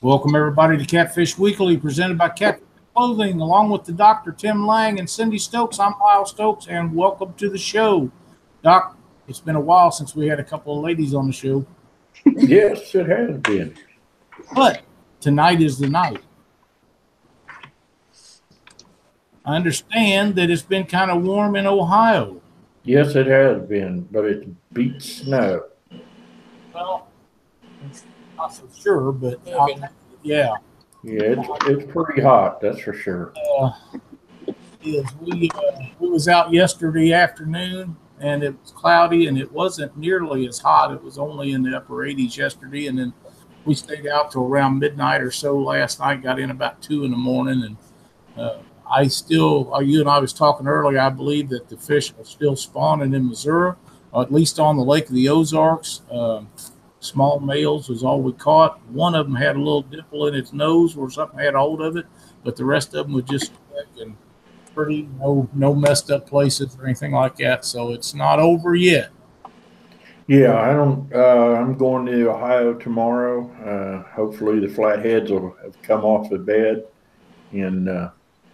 Welcome, everybody, to Catfish Weekly, presented by Catfish Clothing, along with the Dr. Tim Lang and Cindy Stokes. I'm Lyle Stokes, and welcome to the show. Doc, it's been a while since we had a couple of ladies on the show. Yes, it has been. But tonight is the night. I understand that it's been kind of warm in Ohio. Yes, it has been, but it beats snow. Well, not so sure, but yeah. Yeah, it's pretty hot, that's for sure. We was out yesterday afternoon, and it was cloudy, and it wasn't nearly as hot. It was only in the upper 80s yesterday, and then we stayed out till around midnight or so last night. Got in about 2 in the morning, and you and I was talking earlier. I believe that the fish are still spawning in Missouri, or at least on the Lake of the Ozarks. Small males was all we caught. One of them had a little dimple in its nose where something had a hold of it, but the rest of them were just quick and pretty, no messed up places or anything like that. So it's not over yet. Yeah, I'm going to Ohio tomorrow. Hopefully the flatheads will have come off the bed, and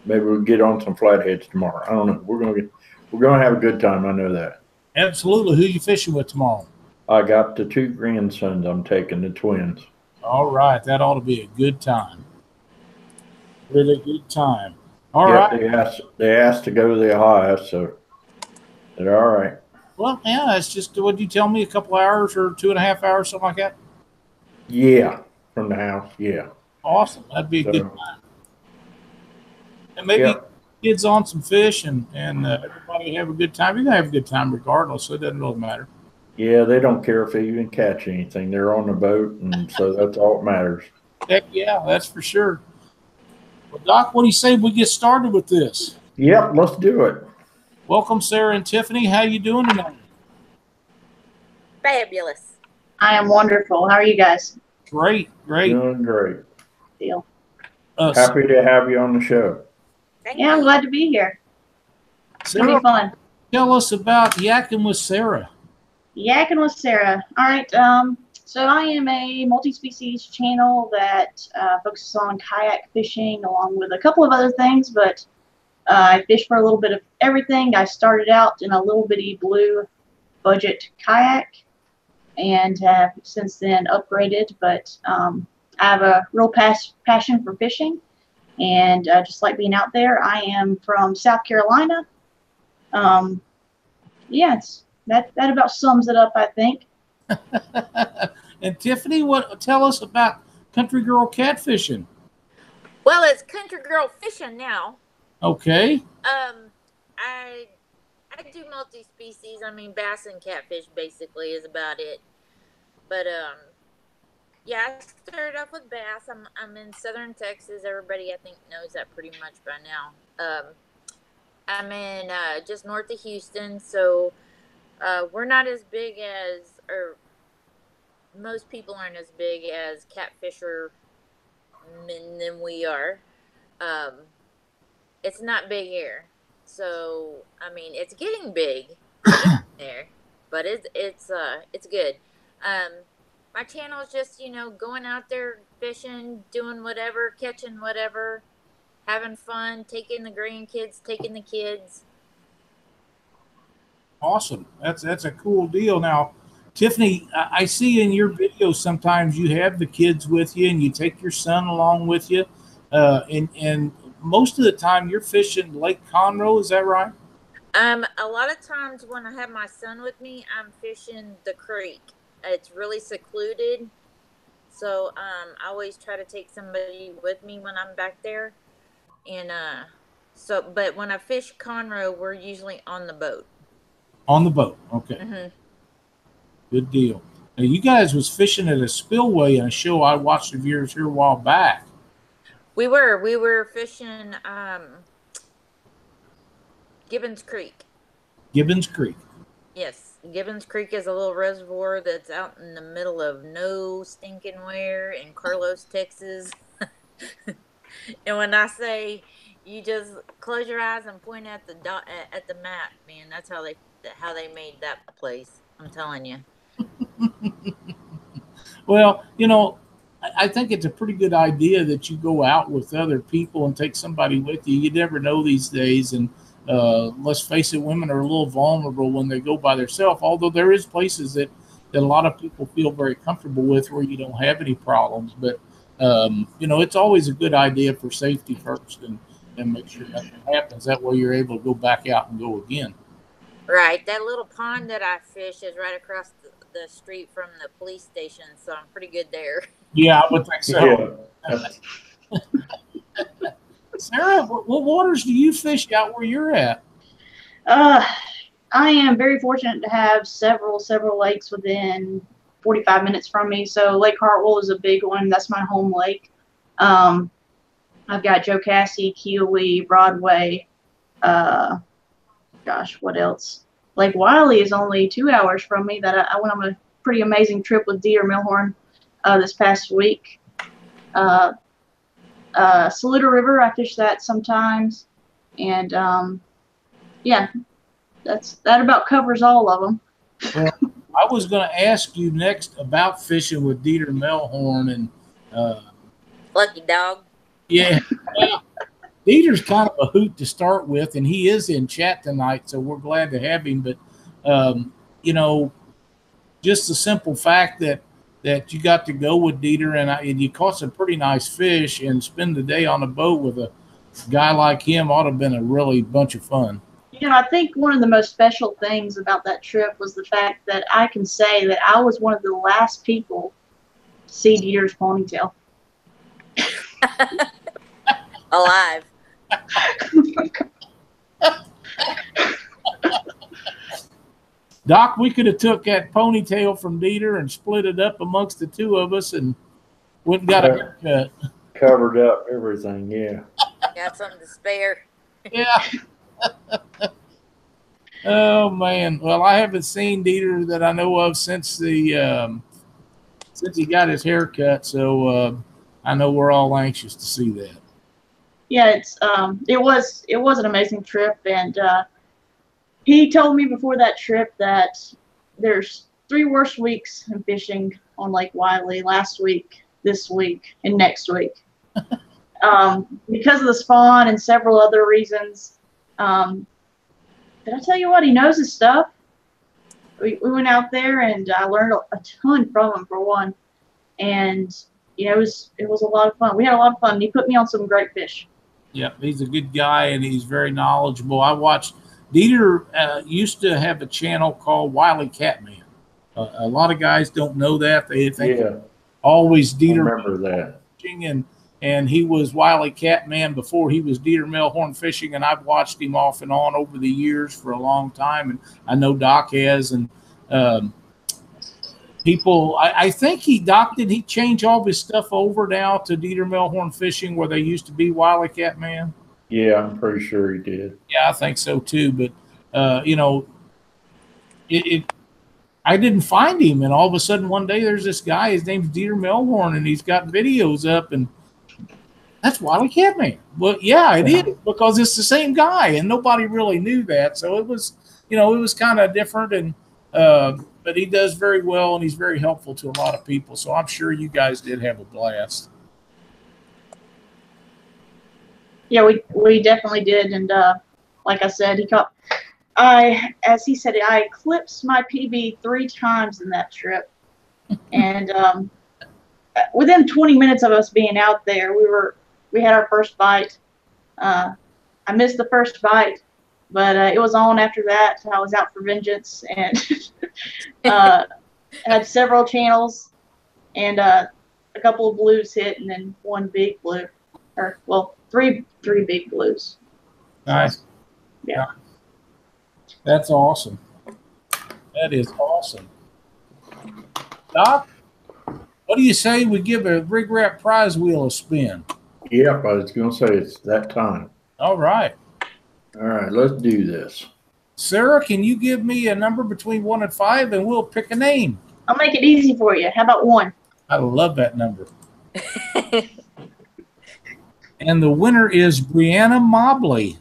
maybe we'll get on some flatheads tomorrow. I don't know. We're gonna have a good time. I know that. Absolutely. Who are you fishing with tomorrow? I got the 2 grandsons. I'm taking the twins. All right, that ought to be a good time. Really good time. All right. They asked to go to the Ohio, so they're all right. Well, yeah, it's just, what did you tell me, a couple hours or 2.5 hours, something like that? Yeah, from the house. Yeah. Awesome. That'd be a good time. And maybe kids on some fish, and everybody have a good time. You're gonna have a good time regardless, so it doesn't really matter. Yeah, they don't care if they even catch anything. They're on the boat, and so that's all that matters. Heck yeah, that's for sure. Well, Doc, what do you say we get started with this? Yep, let's do it. Welcome, Sarah and Tiffany. How you doing tonight? Fabulous. I am wonderful. How are you guys? Great. Doing great. Deal. Happy to have you on the show. Yeah, I'm glad to be here. Sarah, it'll be fun. Tell us about Yakin with Sarah. Yakin with Sarah. All right. So I am a multi-species channel that focuses on kayak fishing along with a couple of other things, but I fish for a little bit of everything. I started out in a little bitty blue budget kayak and have since then upgraded, but I have a real passion for fishing and just like being out there. I am from South Carolina. Yeah, that about sums it up, I think. And Tiffany, tell us about Country Girl Catfishing. Well, it's Country Girl Fishing now. Okay. I do multi-species. I mean, bass and catfish basically is about it. But yeah, I started off with bass. I'm in southern Texas. Everybody I think knows that pretty much by now. I'm in just north of Houston, so we're not as big as, or most people aren't as big as catfishermen than we are. It's not big here, so I mean it's getting big there, but it's good. My channel is just going out there fishing, doing whatever, catching whatever, having fun, taking the grandkids, taking the kids. Awesome. That's a cool deal. Now, Tiffany, I see in your videos sometimes you have the kids with you and you take your son along with you. And most of the time you're fishing Lake Conroe, is that right? A lot of times when I have my son with me, I'm fishing the creek. It's really secluded. So I always try to take somebody with me when I'm back there. And but when I fish Conroe, we're usually on the boat. On the boat, okay. Mm-hmm. Good deal. Now, you guys was fishing at a spillway in a show I watched of yours here a while back. We were fishing Gibbons Creek. Gibbons Creek. Yes, Gibbons Creek is a little reservoir that's out in the middle of no stinking where in Carlos, Texas. And when I say you just close your eyes and point at the map, man, that's how they made that place. I'm telling you. Well, I think it's a pretty good idea that you go out with other people and take somebody with you. You never know these days, and let's face it, women are a little vulnerable when they go by themselves. Although there is places that a lot of people feel very comfortable with where you don't have any problems. But it's always a good idea for safety first, and make sure nothing happens. That way, you're able to go back out and go again. Right. That little pond that I fish is right across the street from the police station, so I'm pretty good there. Yeah, I would think so. Yeah. Sarah, what waters do you fish out where you're at? I am very fortunate to have several lakes within 45 minutes from me. So Lake Hartwell is a big one. That's my home lake. I've got Joe Cassie, Keowee, Broadway. What else? Lake Wiley is only 2 hours from me. That I went on a pretty amazing trip with Dieter Milhorn this past week. Saluda River, I fish that sometimes, and that about covers all of them. Well, I was going to ask you next about fishing with Dieter Melhorn and Lucky dog. Yeah, well, Dieter's kind of a hoot to start with, and he is in chat tonight, so we're glad to have him. But just the simple fact that you got to go with Dieter and you caught some pretty nice fish and spend the day on a boat with a guy like him ought to have been a really bunch of fun. I think one of the most special things about that trip was the fact that I can say that I was one of the last people to see Dieter's ponytail. Alive. Doc, we could have took that ponytail from Dieter and split it up amongst the two of us and went and got a haircut. Covered up everything, yeah. Got something to spare. Yeah. Oh man. Well, I haven't seen Dieter that I know of since he got his haircut, so I know we're all anxious to see that. Yeah, it was an amazing trip, and he told me before that trip that there's 3 worse weeks in fishing on Lake Wiley: last week, this week, and next week. Because of the spawn and several other reasons. Did I tell you what? He knows his stuff. We went out there, and I learned a ton from him, for one. And it was a lot of fun. We had a lot of fun. He put me on some great fish. Yeah, he's a good guy, and he's very knowledgeable. I watched Dieter used to have a channel called Wiley Catman. A lot of guys don't know that. They think always Dieter. I remember that. And he was Wiley Catman before he was Dieter Melhorn Fishing, and I've watched him off and on over the years for a long time, and I know Doc has. And people, I think Doc, did he change all of his stuff over now to Dieter Melhorn Fishing where they used to be Wiley Catman? Yeah, I'm pretty sure he did. Yeah, I think so too. But I didn't find him, and all of a sudden one day there's this guy. His name's Dieter Melhorn, and he's got videos up, and that's Wiley Catman. Well, yeah, it is, because it's the same guy, and nobody really knew that. So it was, it was kind of different, and but he does very well, and he's very helpful to a lot of people. So I'm sure you guys did have a blast. Yeah, we definitely did, and like I said, as he said, I eclipsed my PB 3 times in that trip, and within 20 minutes of us being out there, we had our first bite. I missed the first bite, but it was on after that. I was out for vengeance, and had several channels, and a couple of blues hit, and then one big blue, three big blues. Nice. Yeah. That's awesome. That is awesome. Doc, what do you say we give a RigRap prize wheel a spin? Yep, I was going to say it's that time. All right. All right, let's do this. Sarah, can you give me a number between 1 and 5, and we'll pick a name? I'll make it easy for you. How about 1? I love that number. And the winner is Brianna Mobley.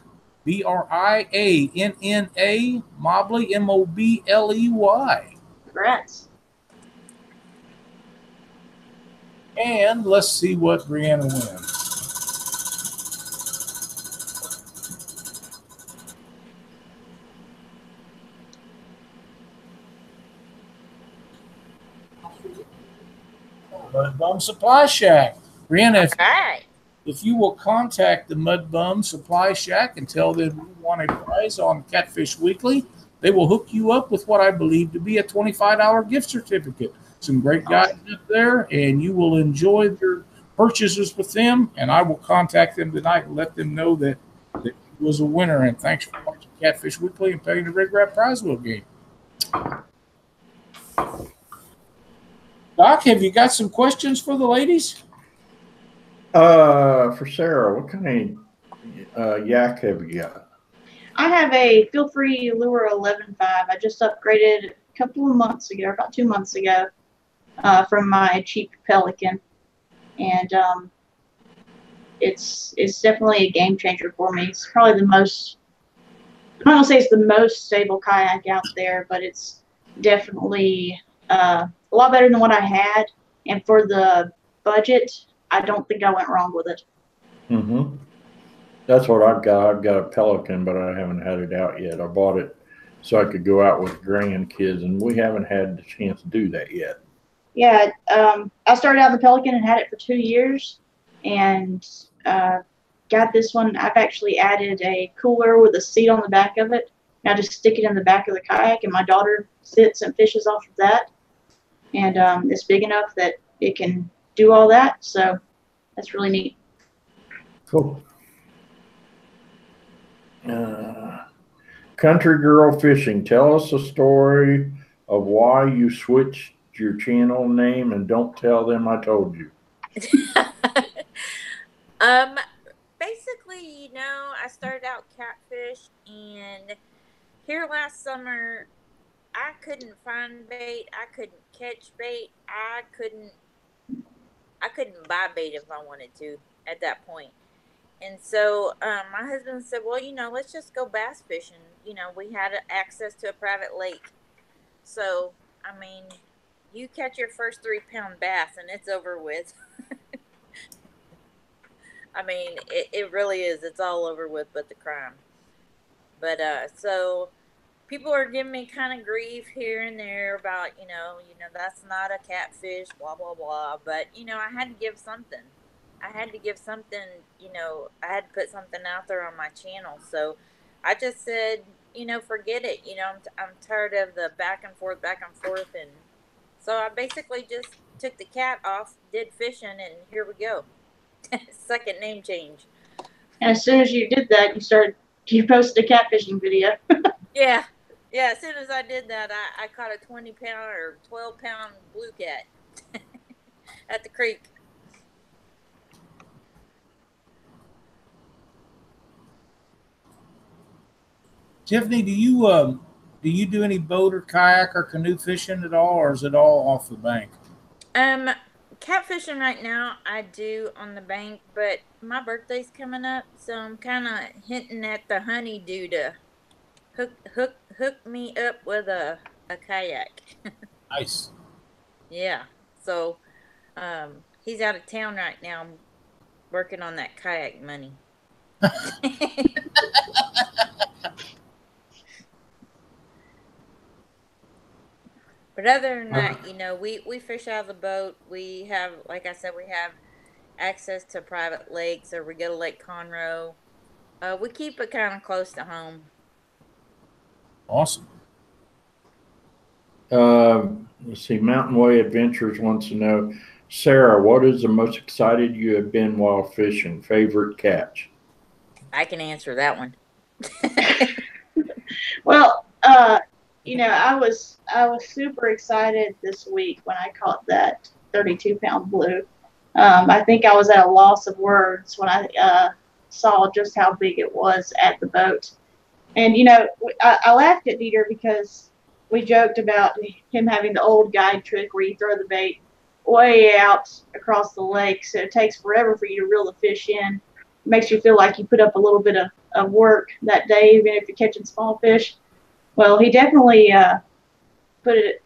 Brianna Mobley, Mobley. Congrats. And let's see what Brianna wins. Mud Bum Supply Shack. Brianna, if you will contact the Mud Bum Supply Shack and tell them you want a prize on Catfish Weekly, they will hook you up with what I believe to be a $25 gift certificate. Some great guys up there, and you will enjoy their purchases with them. And I will contact them tonight and let them know that it was a winner. And thanks for watching Catfish Weekly and playing the RigRap Prize Wheel game. Doc, have you got some questions for the ladies? For Sarah, what kind of yak have you got? I have a Feel Free Lure 11.5. I just upgraded a couple of months ago, about 2 months ago, from my cheap Pelican, and it's definitely a game changer for me. It's probably the most, I don't want to say it's the most stable kayak out there, but it's definitely a lot better than what I had, and for the budget, I don't think I went wrong with it. Mm-hmm. That's what I've got. I've got a Pelican, but I haven't had it out yet. I bought it so I could go out with grandkids, and we haven't had the chance to do that yet. Yeah, I started out the Pelican and had it for 2 years, and got this one. I've actually added a cooler with a seat on the back of it. And I just stick it in the back of the kayak, and my daughter sits and fishes off of that. And it's big enough that it can do all that, so that's really neat. Cool. Country Girl Fishing, tell us a story of why you switched your channel name, and don't tell them I told you. Basically, you know, I started out catfish, and here last summer, I couldn't find bait. I couldn't catch bait. I couldn't buy bait if I wanted to at that point. And so my husband said, well, you know, let's just go bass fishing. You know, we had access to a private lake. So, I mean, you catch your first 3-pound bass and it's over with. I mean, it really is. It's all over with but the crime. But so people are giving me kind of grief here and there about, you know, that's not a catfish, blah, blah, blah. But, you know, I had to give something. You know, I had to put something out there on my channel. So I just said, you know, forget it. You know, I'm tired of the back and forth. And so I basically just took the cat off, did fishing, and here we go. Second name change. And as soon as you did that, you posted a catfishing video. Yeah. As soon as I did that, I caught a 20-pound or 12-pound blue cat at the creek. Tiffany, do you do any boat or kayak or canoe fishing at all, or is it all off the bank? Catfishing right now, I do on the bank, but my birthday's coming up, so I'm kind of hinting at the honeydew to hook me up with a kayak. Nice. Yeah. So, he's out of town right now. I'm working on that kayak money. But other than that, you know, we fish out of the boat. We have, like I said, we have access to private lakes, or we go to Lake Conroe. We keep it kind of close to home. Awesome. Let's see, Mountain Way Adventures wants to know, Sarah, what is the most excited you have been while fishing? Favorite catch? I can answer that one. Well, you know, I was super excited this week when I caught that 32-pound blue. I think I was at a loss of words when I saw just how big it was at the boat. And, you know, I laughed at Dieter because we joked about him having the old guide trick where you throw the bait way out across the lake, so it takes forever for you to reel the fish in. It makes you feel like you put up a little bit of work that day, even if you're catching small fish. Well, he definitely put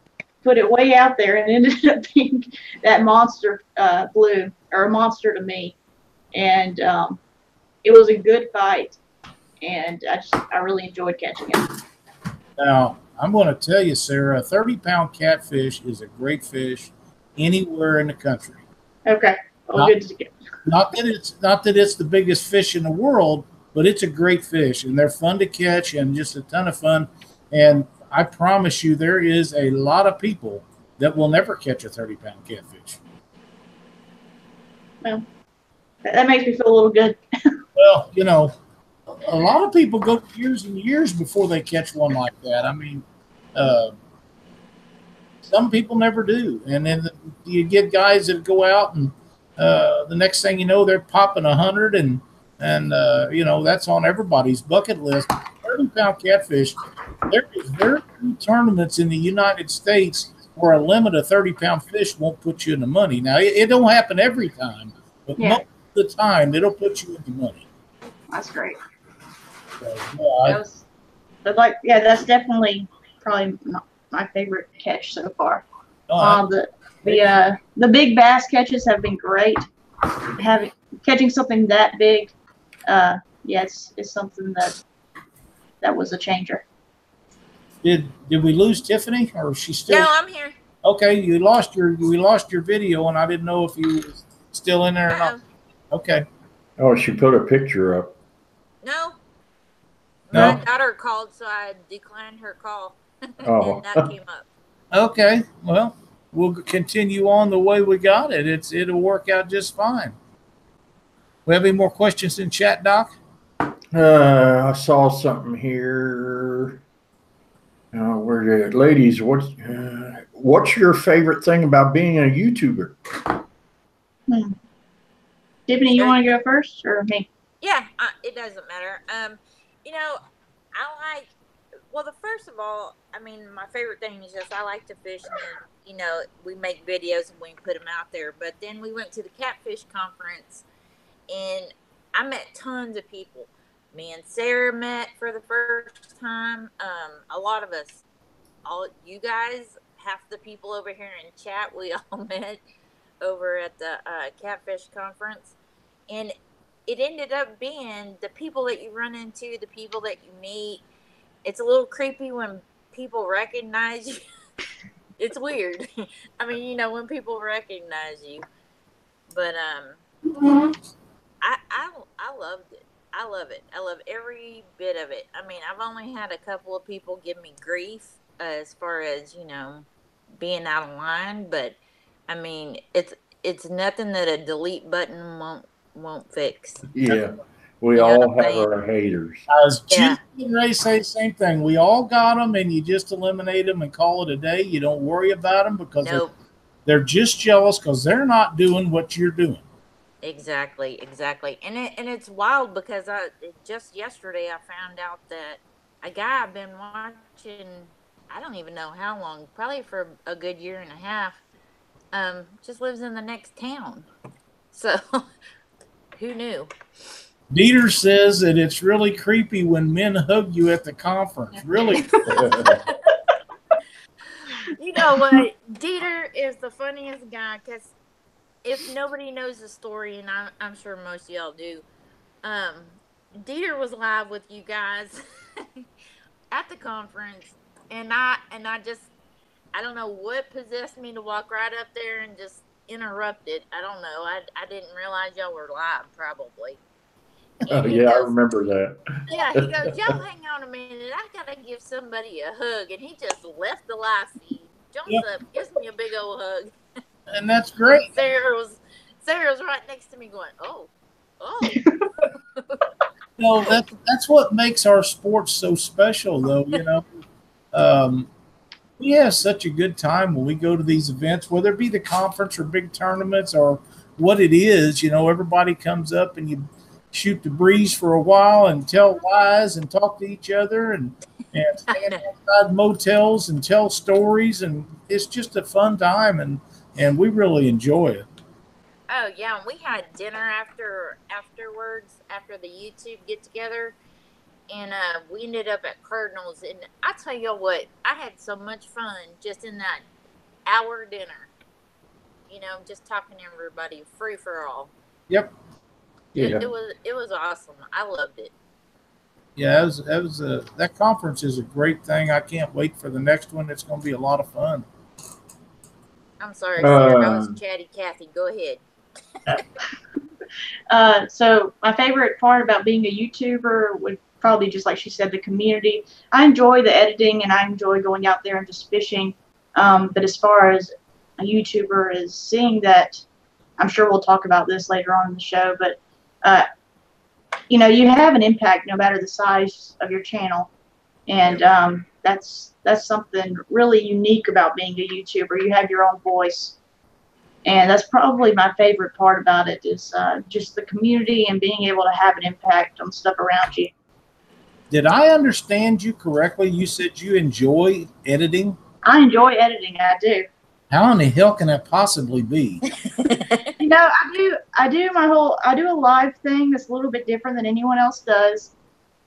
put it way out there, and it ended up being that monster blue, or a monster to me. And it was a good fight, and I really enjoyed catching it. Now, I'm going to tell you, Sarah, a 30-pound catfish is a great fish anywhere in the country. Okay, well, good to get. Not that it's the biggest fish in the world, but it's a great fish, and they're fun to catch and just a ton of fun. And I promise you, there is a lot of people that will never catch a 30-pound catfish. Well, that makes me feel a little good. Well, you know, a lot of people go years and years before they catch one like that. I mean, some people never do. And then you get guys that go out and the next thing you know, they're popping 100 and you know, that's on everybody's bucket list. 30-pound catfish, there is very few tournaments in the United States where a limit of 30-pound fish won't put you in the money. Now, it don't happen every time, but most of the time, it'll put you in the money. That's great. So, that's definitely probably my favorite catch so far. The big bass catches have been great. Catching something that big, it's something that was a changer. Did we lose Tiffany, or is she still? No, I'm here. Okay, we lost your video, and I didn't know if you were still in there or not. Okay. Oh, she put a picture up. No. No? My daughter called, so I declined her call. Oh. And that came up. Okay. Well, we'll continue on the way we got it. It'll work out just fine. We have any more questions in chat, Doc? I saw something here. Where the ladies, what's your favorite thing about being a YouTuber? Tiffany, you want to go first or me? Yeah, it doesn't matter. You know, first of all, I mean, my favorite thing is just I like to fish, and you know, we make videos and we put them out there. But then we went to the Catfish conference, and I met tons of people. Me and Sarah met for the first time. A lot of us, all you guys, half the people over here in chat, we all met over at the Catfish conference, and it ended up being the people that you run into, the people that you meet. It's a little creepy when people recognize you. It's weird. I mean, you know, when people recognize you. But I loved it. I love it. I love every bit of it. I mean, I've only had a couple of people give me grief as far as, you know, being out of line, but I mean, it's nothing that a delete button won't fix. Yeah. We all have our haters. I was just getting ready to say the same thing. We all got them, and you just eliminate them and call it a day. You don't worry about them because they're just jealous because they're not doing what you're doing. Exactly. And it's wild because just yesterday I found out that a guy I've been watching, I don't even know how long, probably for a good year and a half, just lives in the next town. So who knew? Dieter says that it's really creepy when men hug you at the conference. Really? You know what? Dieter is the funniest guy because if nobody knows the story, and I'm sure most of y'all do, Dieter was live with you guys at the conference, and I don't know what possessed me to walk right up there and just interrupt it. I don't know. I didn't realize y'all were live, probably. Oh, yeah, I remember that. Yeah, he goes, y'all hang on a minute. I got to give somebody a hug. And he just left the live feed, jumps up, gives me a big old hug. And that's great. Sarah was right next to me going, oh. No, that's what makes our sports so special, though, you know. We have such a good time when we go to these events, whether it be the conference or big tournaments or what it is. You know, everybody comes up and you shoot the breeze for a while and tell lies and talk to each other and stand outside motels and tell stories, and it's just a fun time, and we really enjoy it. Oh yeah, and we had dinner afterwards after the YouTube get together, and we ended up at Cardinals, and I tell you what, I had so much fun just in that hour dinner. You know, just talking to everybody, free for all. Yep. Yeah. It was awesome. I loved it. Yeah, that conference is a great thing. I can't wait for the next one. It's going to be a lot of fun. I'm sorry, Sarah. That was chatty Cathy. Go ahead. So my favorite part about being a YouTuber would probably, just like she said, the community. I enjoy the editing and I enjoy going out there and just fishing. But as far as a YouTuber is seeing that, I'm sure we'll talk about this later on in the show, but you know, you have an impact no matter the size of your channel, and that's something really unique about being a YouTuber. You have your own voice, and that's probably my favorite part about it is just the community and being able to have an impact on stuff around you. Did I understand you correctly? You said you enjoy editing? I enjoy editing. I do. How in the hell can that possibly be? You know, I do a live thing that's a little bit different than anyone else does,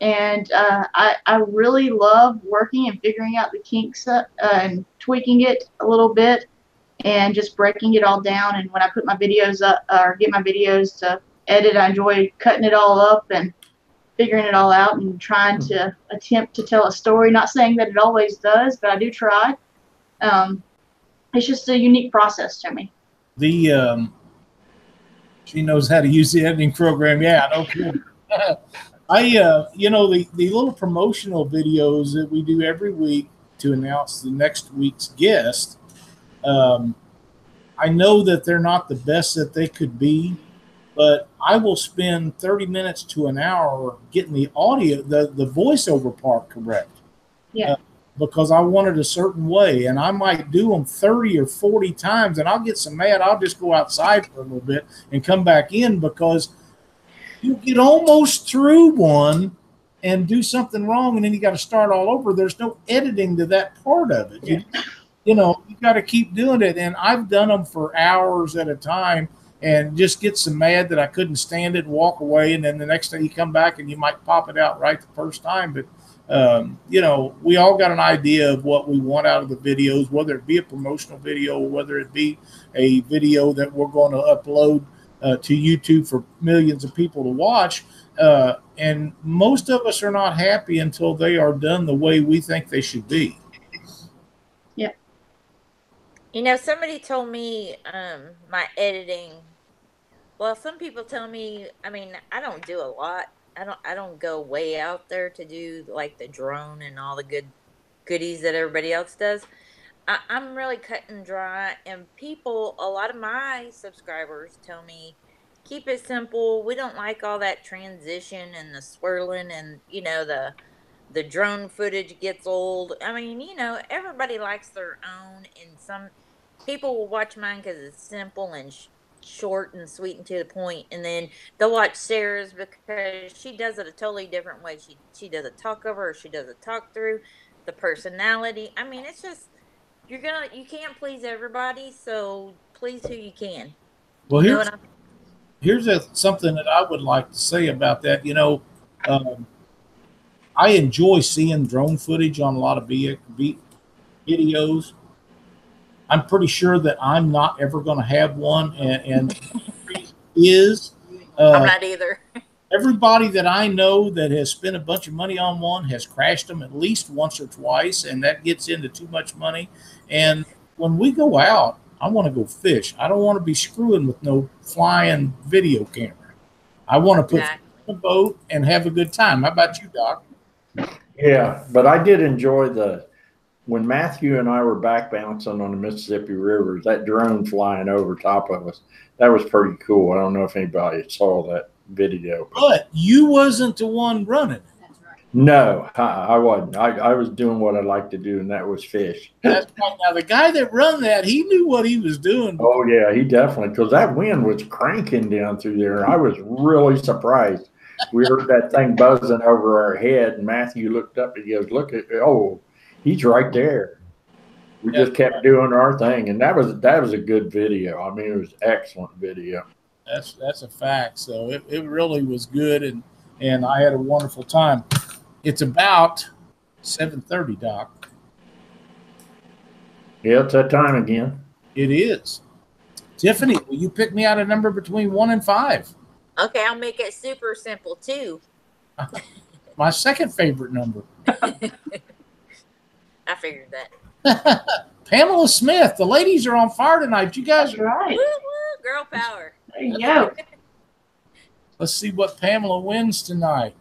and I really love working and figuring out the kinks and tweaking it a little bit and just breaking it all down. And when I put my videos up or get my videos to edit, I enjoy cutting it all up and figuring it all out and trying to attempt to tell a story. Not saying that it always does, but I do try. It's just a unique process to me. She knows how to use the editing program. Yeah, no kidding. You know, the little promotional videos that we do every week to announce the next week's guest, I know that they're not the best that they could be, but I will spend 30 minutes to an hour getting the audio, the voiceover part correct. Yeah. Because I want it a certain way, and I might do them 30 or 40 times, and I'll get so mad I'll just go outside for a little bit and come back in, because you get almost through one and do something wrong, and then you got to start all over. There's no editing to that part of it. Yeah. You know, you got to keep doing it, and I've done them for hours at a time and just get so mad that I couldn't stand it and walk away, and then the next day you come back and you might pop it out right the first time, but you know, we all got an idea of what we want out of the videos, whether it be a promotional video, or whether it be a video that we're going to upload to YouTube for millions of people to watch. And most of us are not happy until they are done the way we think they should be. Yeah. You know, somebody told me my editing. Well, some people tell me, I mean, I don't do a lot. I don't go way out there to do like the drone and all the goodies that everybody else does. I'm really cut and dry, and people, a lot of my subscribers tell me, keep it simple. We don't like all that transition and the swirling, and you know, the drone footage gets old. I mean, you know, everybody likes their own, and some people will watch mine because it's simple and short and sweet and to the point, and then they'll watch Sarah's because she does it a totally different way. She does a talk over, or she does a talk through, the personality. I mean, it's just you can't please everybody, so please who you can. Well, you here's something that I would like to say about that. You know, I enjoy seeing drone footage on a lot of videos. I'm pretty sure that I'm not ever going to have one, and is I'm not either. Everybody that I know that has spent a bunch of money on one has crashed them at least once or twice, and that gets into too much money. And when we go out, I want to go fish. I don't want to be screwing with no flying video camera. I want to put in a boat and have a good time. How about you, Doc? Yeah, but I did enjoy when Matthew and I were back bouncing on the Mississippi rivers, that drone flying over top of us, that was pretty cool. I don't know if anybody saw that video. But you wasn't the one running. That's right. No, I wasn't. I was doing what I like to do, and that was fish. That's right. Now, the guy that run that, he knew what he was doing. Oh, yeah, he definitely, because that wind was cranking down through there. I was really surprised. We heard that thing buzzing over our head, and Matthew looked up and he goes, look at, oh, he's right there. We just kept doing our thing, and that was a good video. I mean, it was excellent video. That's a fact. So it really was good, and I had a wonderful time. It's about 7:30, Doc. Yeah, it's that time again. It is. Tiffany, will you pick me out a number between 1 and 5? Okay, I'll make it super simple too. My second favorite number. I figured that. Pamela Smith. The ladies are on fire tonight. You guys That's right. Woo woo, girl power. There you go. Let's see what Pamela wins tonight.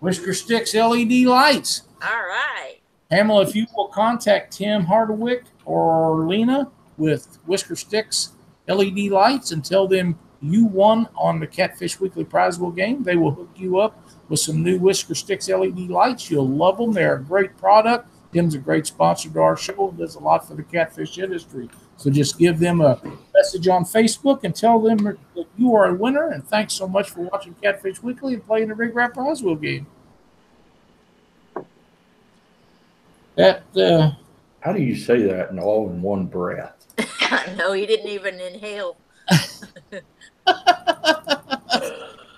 Whisker Sticks LED lights. All right. Pamela, if you will contact Tim Hardwick or Lena with Whisker Sticks LED lights and tell them you won on the Catfish Weekly Prize Wheel game, they will hook you up with some new Whisker Sticks LED lights. You'll love them. They're a great product. Tim's a great sponsor to our show. Does a lot for the catfish industry. So just give them a message on Facebook and tell them that you are a winner. And thanks so much for watching Catfish Weekly and playing the RigRap Prize Wheel game. How do you say that in all in one breath? No, he didn't even inhale.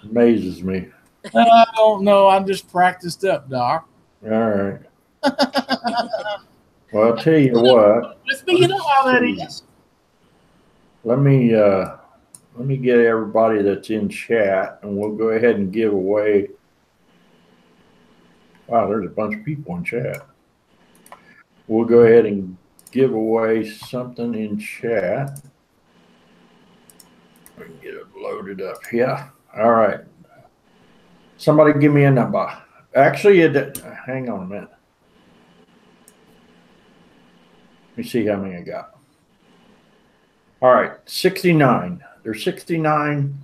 Amazes me. I don't know. I'm just practiced up, Doc. All right. Well, I'll tell you what. With me, you know how that is. Let me get everybody that's in chat, and we'll go ahead and give away. Wow, there's a bunch of people in chat. We'll go ahead and give away something in chat. We can get it loaded up here. All right. Somebody give me a number. Actually, hang on a minute. Let me see how many I got. All right, 69. There's 69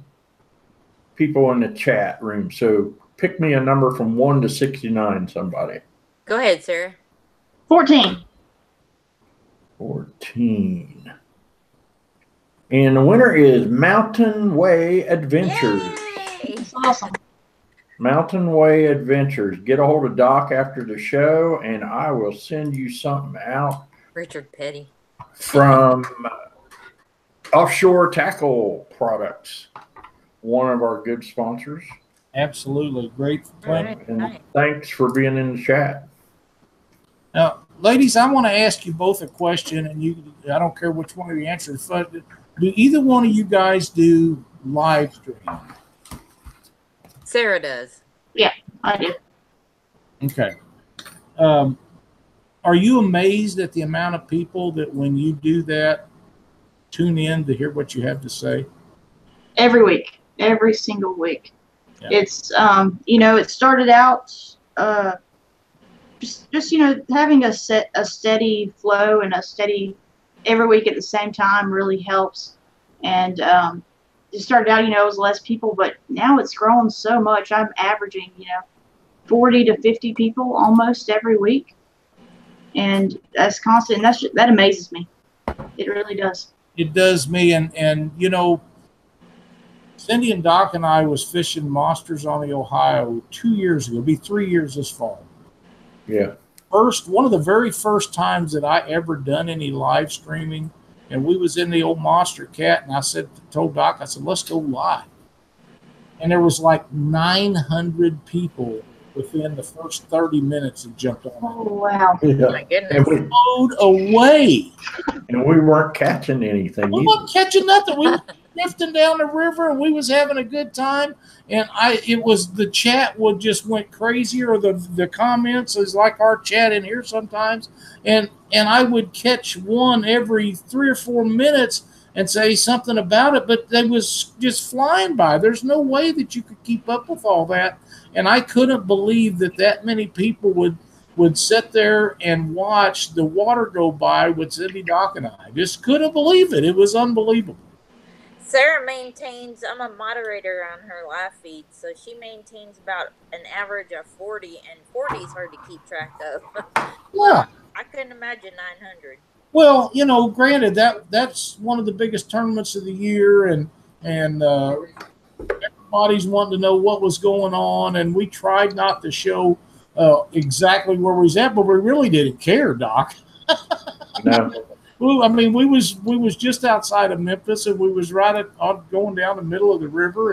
people in the chat room. So pick me a number from 1 to 69, somebody. Go ahead, Sarah. 14. 14. And the winner is Mountain Way Adventures. Yay! That's awesome. Mountain Way Adventures. Get a hold of Doc after the show, and I will send you something out Richard Petty. from Offshore Tackle Products, one of our good sponsors. Absolutely. Great. Right. And thanks for being in the chat. Now, ladies, I want to ask you both a question, and I don't care which one of you answers, but do either one of you guys do live streaming? Sarah does. Yeah, I do. Okay. Are you amazed at the amount of people that when you do that, tune in to hear what you have to say? Every week. Every single week. Yeah. It's, it started out just having a steady flow and a steady every week at the same time really helps. And it started out, it was less people, but now it's grown so much. I'm averaging, 40 to 50 people almost every week. And that's constant. And that amazes me. It really does. It does me. And Cindy and Doc and I was fishing monsters on the Ohio 2 years ago. It'll be 3 years this fall. Yeah. One of the very first times that I ever done any live streaming, and we was in the old Monster Cat, and I told Doc, I said, let's go live. And there was like 900 people within the first 30 minutes that jumped on. Oh, wow. Yeah. My goodness. And we, Flowed away. and we weren't catching anything. We weren't catching nothing. We were drifting down the river, and we was having a good time. And the chat just went crazy, or the comments is like our chat in here sometimes. And I would catch one every 3 or 4 minutes and say something about it, but they was just flying by. There's no way that you could keep up with all that. And I couldn't believe that many people would sit there and watch the water go by with Cindy, Doc, and I. Just couldn't believe it. It was unbelievable. Sarah maintains, I'm a moderator on her live feed, so she maintains about an average of 40, and 40 is hard to keep track of. Yeah. I couldn't imagine 900. Well, granted, that's one of the biggest tournaments of the year, and everybody's wanting to know what was going on, and we tried not to show exactly where we was at, but we really didn't care, Doc. No. Well, I mean, we was just outside of Memphis, and we was going down the middle of the river,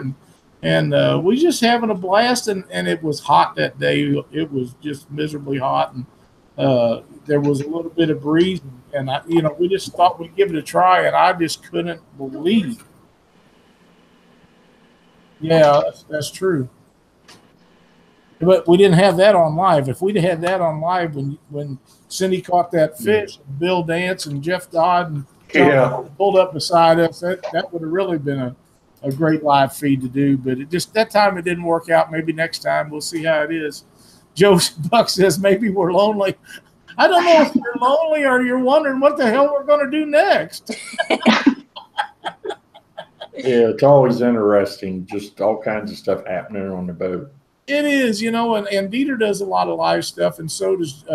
and we just having a blast, and it was hot that day. It was just miserably hot, and there was a little bit of breeze, and we just thought we'd give it a try, and I just couldn't believe. Yeah, that's true. But we didn't have that on live. If we'd had that on live when Cindy caught that fish, Bill Dance and Jeff Dodd and John pulled up beside us, that would have really been a great live feed to do. But it just that time it didn't work out. Maybe next time we'll see how it is. Joe Buck says maybe we're lonely. I don't know if you're lonely or you're wondering what the hell we're going to do next. Yeah, it's always interesting. Just all kinds of stuff happening on the boat. It is, and Dieter does a lot of live stuff, and so does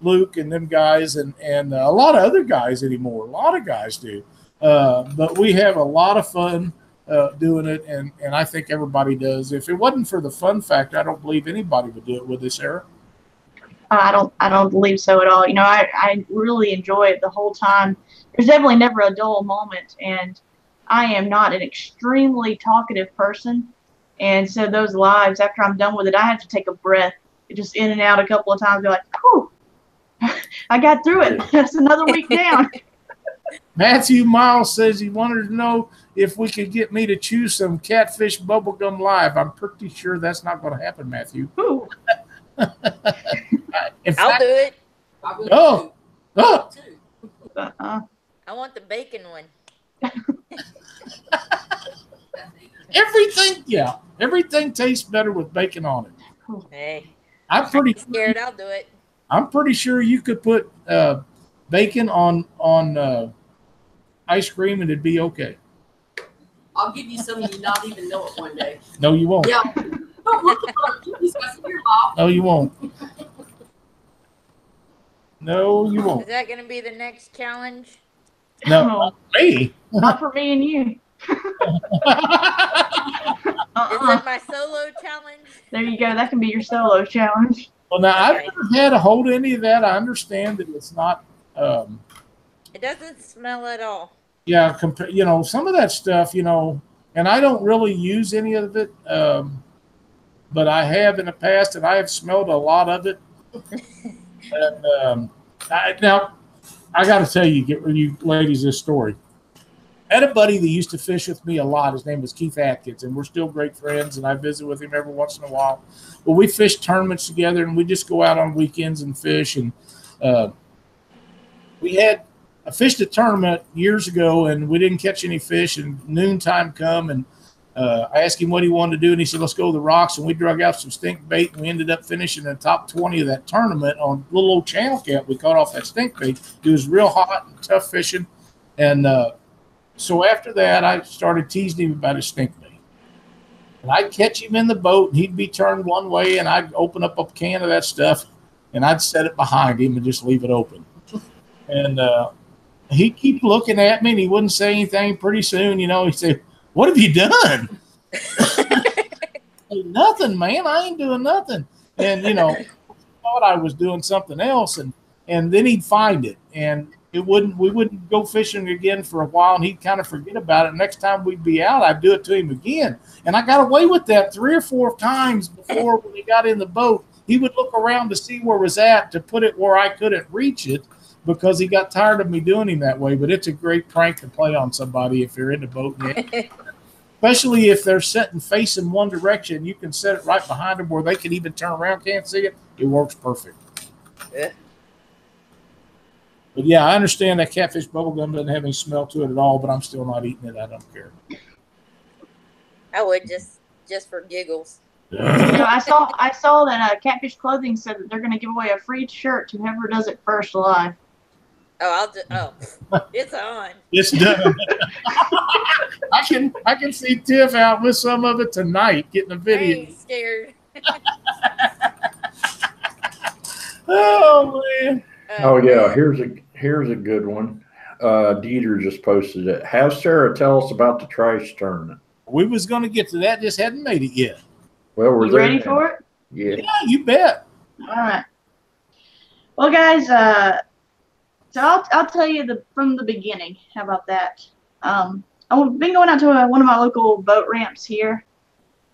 Luke and them guys, and a lot of other guys anymore. A lot of guys do. But we have a lot of fun doing it, and I think everybody does. If it wasn't for the fun factor, I don't believe anybody would do it with us, Sarah. I don't believe so at all. I really enjoy it the whole time. There's definitely never a dull moment, and I am not an extremely talkative person. And so those lives, after I'm done with it, I have to take a breath, just in and out a couple of times. Be like, whew, I got through it. That's another week down. Matthew Miles says he wanted to know if we could get me to chew some Catfish bubblegum live. I'm pretty sure that's not going to happen, Matthew. Ooh. I'll do it. Oh. Uh-uh. I want the bacon one. Everything tastes better with bacon on it. Hey, I'm pretty scared. I'll do it. I'm pretty sure you could put bacon on ice cream and it'd be okay. I'll give you some you not even know it one day. No, you won't. Yeah. Oh, look at you discussing your law. No, you won't. No, you won't. Is that going to be the next challenge? No, not me. Not for me and you. Is that my solo challenge? There you go. That can be your solo challenge. Well, now I've never had to hold any of that. I understand that it's not. It doesn't smell at all. Yeah, some of that stuff, and I don't really use any of it, but I have in the past, and I have smelled a lot of it. And now, I got to tell you ladies, this story. I had a buddy that used to fish with me a lot. His name was Keith Atkins, and we're still great friends, and I visit with him every once in a while. But we fish tournaments together, and we just go out on weekends and fish. And I fished a tournament years ago, and we didn't catch any fish, and noontime come, and I asked him what he wanted to do, and he said, let's go to the rocks, and we drug out some stink bait, and we ended up finishing in the top 20 of that tournament on a little old channel cat we caught off that stink bait. It was real hot and tough fishing, and so after that, I started teasing him about his stink bait. And I'd catch him in the boat, and he'd be turned one way, and I'd open up a can of that stuff, and I'd set it behind him and just leave it open. And he'd keep looking at me, and he wouldn't say anything. Pretty soon, he'd say, what have you done? Nothing, man. I ain't doing nothing. And, thought I was doing something else, and then he'd find it, and we wouldn't go fishing again for a while, and he'd kind of forget about it. Next time we'd be out, I'd do it to him again. And I got away with that 3 or 4 times before when he got in the boat. He would look around to see where it was at to put it where I couldn't reach it because he got tired of me doing him that way. But it's a great prank to play on somebody if you're in the boat. Especially if they're sitting facing one direction. You can set it right behind them where they can even turn around, can't see it. It works perfect. Yeah. But yeah, I understand that catfish bubblegum doesn't have any smell to it at all, but I'm still not eating it. I don't care. I would just for giggles. I saw that Catfish Clothing said that they're going to give away a free shirt to whoever does it first live. It's on. It's done. I can see Tiff out with some of it tonight, getting a video. I ain't scared. Oh man. Oh yeah, here's a good one. Dieter just posted it. Have Sarah tell us about the trash tournament. We was going to get to that, just hadn't made it yet. Well, we're You ready for it? Yeah. Yeah, you bet. All right. Well, guys, So I'll tell you from the beginning. How about that? I've been going out to one of my local boat ramps here,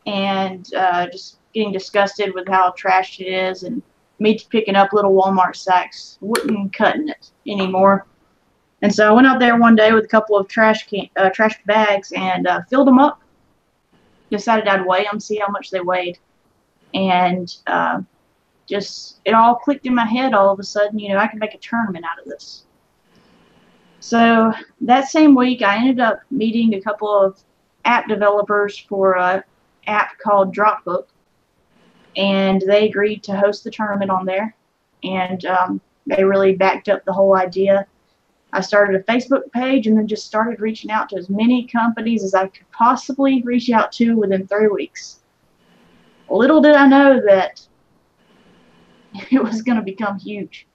and just getting disgusted with how trashed it is, and me picking up little Walmart sacks wouldn't cutting it anymore. And so I went out there one day with a couple of trash bags and filled them up. Decided I'd weigh them, see how much they weighed, and just it all clicked in my head all of a sudden. I can make a tournament out of this. So that same week, I ended up meeting a couple of app developers for an app called Dropbook, and they agreed to host the tournament on there, and they really backed up the whole idea. I started a Facebook page and then just started reaching out to as many companies as I could possibly reach out to within 3 weeks. Little did I know that it was going to become huge.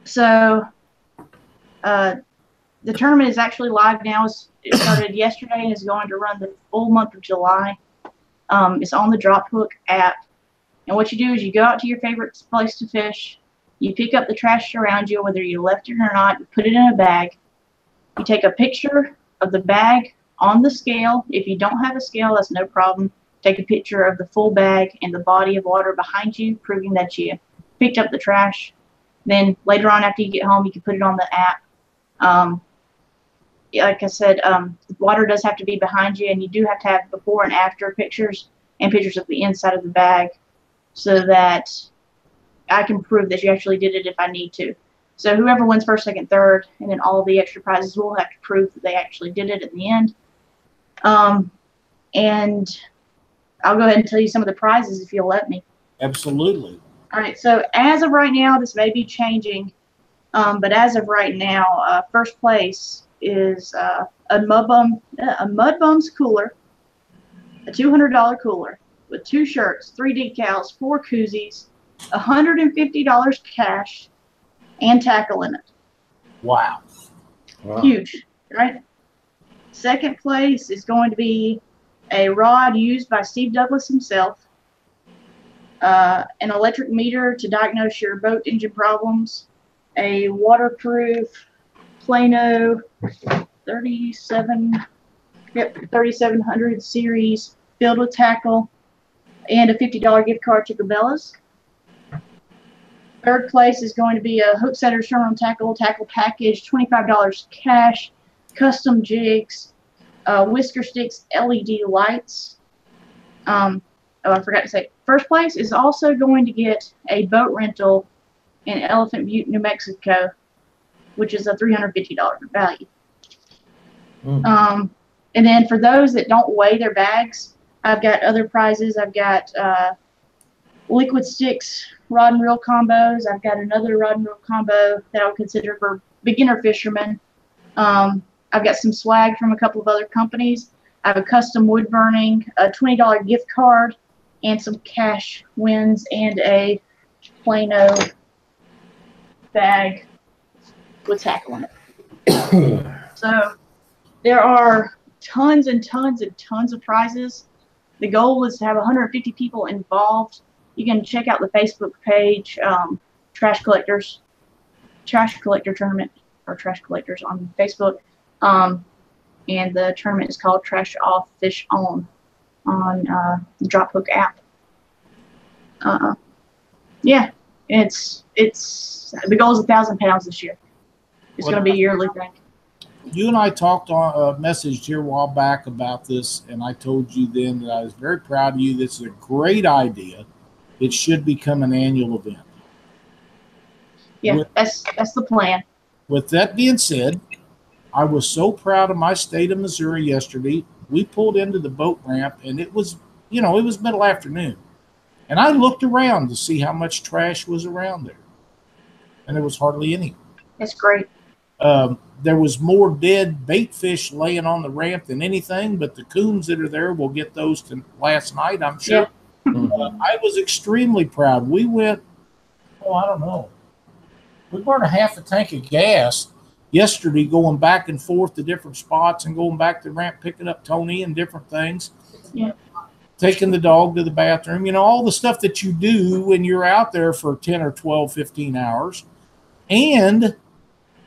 So the tournament is actually live now. It started yesterday and is going to run the full month of July. It's on the Drophook app. And what you do is you go out to your favorite place to fish. You pick up the trash around you, whether you left it or not. You put it in a bag. You take a picture of the bag on the scale. If you don't have a scale, that's no problem. Take a picture of the full bag and the body of water behind you, proving that you picked up the trash. Then later on, after you get home, you can put it on the app. Like I said, the water does have to be behind you, and you do have to have before and after pictures and pictures of the inside of the bag so that I can prove that you actually did it if I need to. So whoever wins first, second, third, and then all the extra prizes will have to prove that they actually did it at the end. And I'll go ahead and tell you some of the prizes if you'll let me. Absolutely. All right, so as of right now, this may be changing, but as of right now, first place is a Mud Bums cooler, a $200 cooler with 2 shirts, 3 decals, 4 koozies, $150 cash, and tackle in it. Wow. Huge, right? Second place is going to be a rod used by Steve Douglas himself, an electric meter to diagnose your boat engine problems, a waterproof Plano 3700 series filled with tackle, and a $50 gift card to Cabela's. Third place is going to be a hook setter Sherman tackle package, $25 cash, custom jigs, whisker sticks, LED lights. I forgot to say, first place is also going to get a boat rental in Elephant Butte, New Mexico, which is a $350 value. And then for those that don't weigh their bags, I've got other prizes. I've got liquid sticks, rod and reel combos. I've got another rod and reel combo that I'll consider for beginner fishermen. I've got some swag from a couple of other companies. I have a custom wood burning, a $20 gift card, and some cash wins, and a Plano bag with tackle in it. So there are tons and tons and tons of prizes. The goal is to have 150 people involved. You can check out the Facebook page, Trash Collector Tournament, or Trash Collectors on Facebook. And the tournament is called Trash Off, Fish On the Drophook app. Yeah, it's the goal is 1,000 pounds this year. It's going to be a yearly thing. You and I talked on messaged here a while back about this, and I told you then that I was very proud of you. This is a great idea. It should become an annual event. Yeah, that's the plan. With that being said, I was so proud of my state of Missouri yesterday. We pulled into the boat ramp, and it was middle afternoon. And I looked around to see how much trash was around there. And there was hardly any. That's great. There was more dead bait fish laying on the ramp than anything, but the coons that are there will get those to last night, I'm sure. Yeah. I was extremely proud. We went, I don't know. We burned a half a tank of gas yesterday going back and forth to different spots and going back to the ramp, picking up Tony and different things. Yeah. Taking the dog to the bathroom, all the stuff that you do when you're out there for 10 or 12, 15 hours. And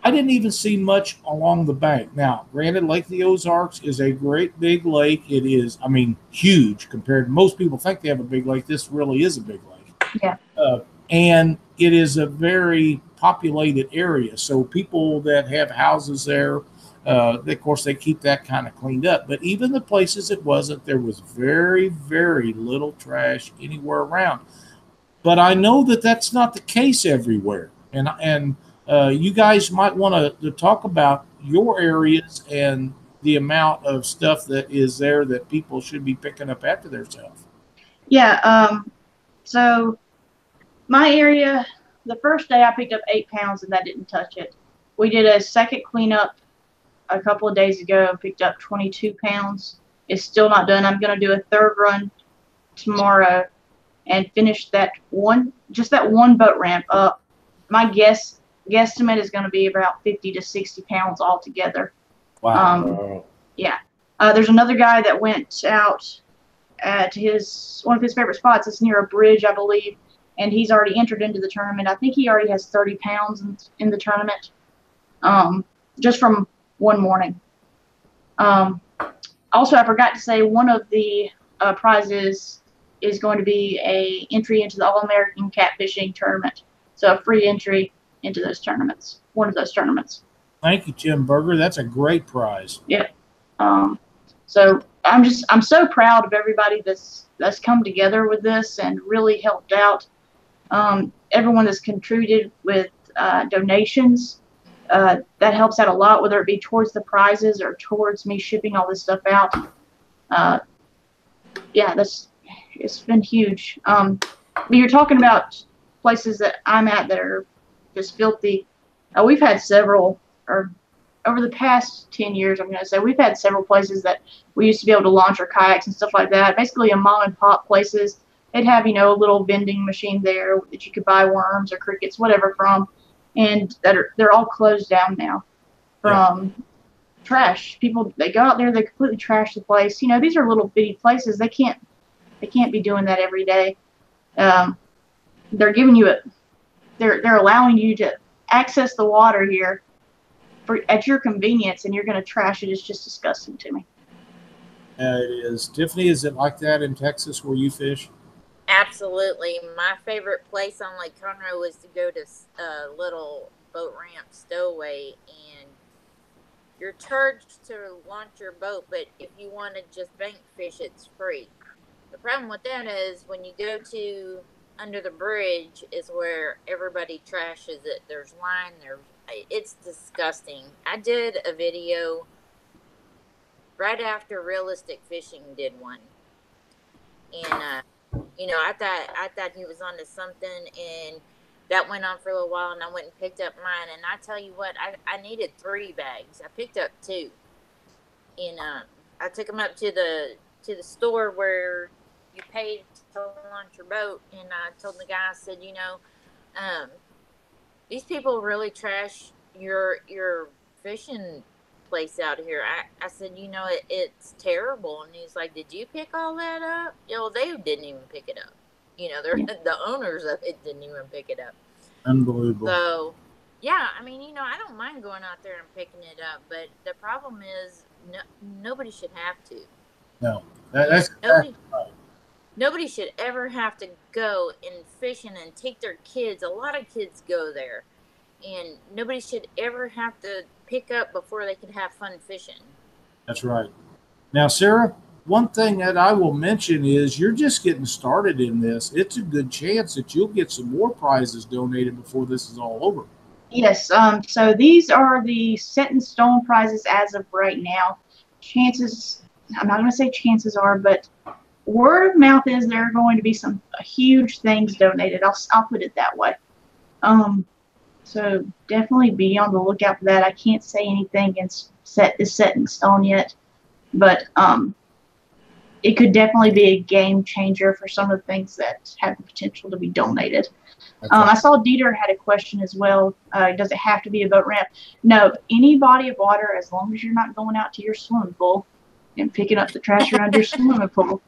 I didn't even see much along the bank. Now, granted, Lake of the Ozarks is a great big lake. It is, I mean, huge compared to most people think they have a big lake. This really is a big lake. Yeah. And it is a very populated area. So people that have houses there, of course, they keep that kind of cleaned up. But even the places it wasn't, there was very, very little trash anywhere around. But I know that that's not the case everywhere. And you guys might want to talk about your areas and the amount of stuff that is there that people should be picking up after themselves. Yeah. So my area, the first day I picked up 8 pounds and that didn't touch it. We did a second cleanup a couple of days ago and picked up 22 pounds. It's still not done. I'm going to do a third run tomorrow and finish that one boat ramp up. My guesstimate is going to be about 50 to 60 pounds altogether. Wow. Yeah. There's another guy that went out to one of his favorite spots. It's near a bridge, I believe, and he's already entered into the tournament. I think he already has 30 pounds in the tournament, just from one morning. Also, I forgot to say one of the prizes is going to be a entry into the All-American Catfishing Tournament. So a free entry into those tournaments, one of those tournaments. Thank you, Tim Berger. That's a great prize. Yeah. So I'm so proud of everybody that's come together with this and really helped out. Everyone that's contributed with donations, that helps out a lot, whether it be towards the prizes or towards me shipping all this stuff out. Yeah, it's been huge. You're talking about places that I'm at that are just filthy. We've had several, or over the past 10 years, I'm going to say, we've had several places that we used to be able to launch our kayaks and stuff like that. Basically, a mom and pop places. They'd have, a little vending machine there that you could buy worms or crickets, whatever from, and they're all closed down now from trash. People, they go out there, they completely trash the place. These are little bitty places. They can't be doing that every day. They're giving you they're allowing you to access the water here at your convenience, and you're going to trash it. It's just disgusting to me. It is. Tiffany, is it like that in Texas where you fish? Absolutely. My favorite place on Lake Conroe was to go to a little boat ramp stowaway, and you're charged to launch your boat, but if you want to just bank fish, it's free. The problem with that is when you go to under the bridge is where everybody trashes it. There's line there. It's disgusting. I did a video right after Realistic Fishing did one, and I thought he was onto something, and that went on for a little while, and I went and picked up mine, and I tell you what, I needed 3 bags. I picked up 2, and I took them up to the store where you paid to launch your boat, and I told the guy, I said, these people really trash your fishing place out here. I said, it's terrible. And he's like, did you pick all that up? They didn't even pick it up. They're the owners of it didn't even pick it up. Unbelievable. So, yeah, I don't mind going out there and picking it up, but the problem is nobody should have to. No, that's right. Nobody should ever have to go and fishing and take their kids. A lot of kids go there, and nobody should ever have to pick up before they can have fun fishing. That's right. Now, Sarah, one thing that I will mention is you're just getting started in this. It's a good chance that you'll get some more prizes donated before this is all over. Yes. So these are the set in stone prizes as of right now. Chances, I'm not going to say chances are, but word of mouth is there are going to be some huge things donated. I'll put it that way. So definitely be on the lookout for that. I can't say anything is set in stone yet, but it could definitely be a game changer for some of the things that have the potential to be donated. I saw Dieter had a question as well. Does it have to be a boat ramp? No, any body of water, as long as you're not going out to your swimming pool and picking up the trash around your swimming pool.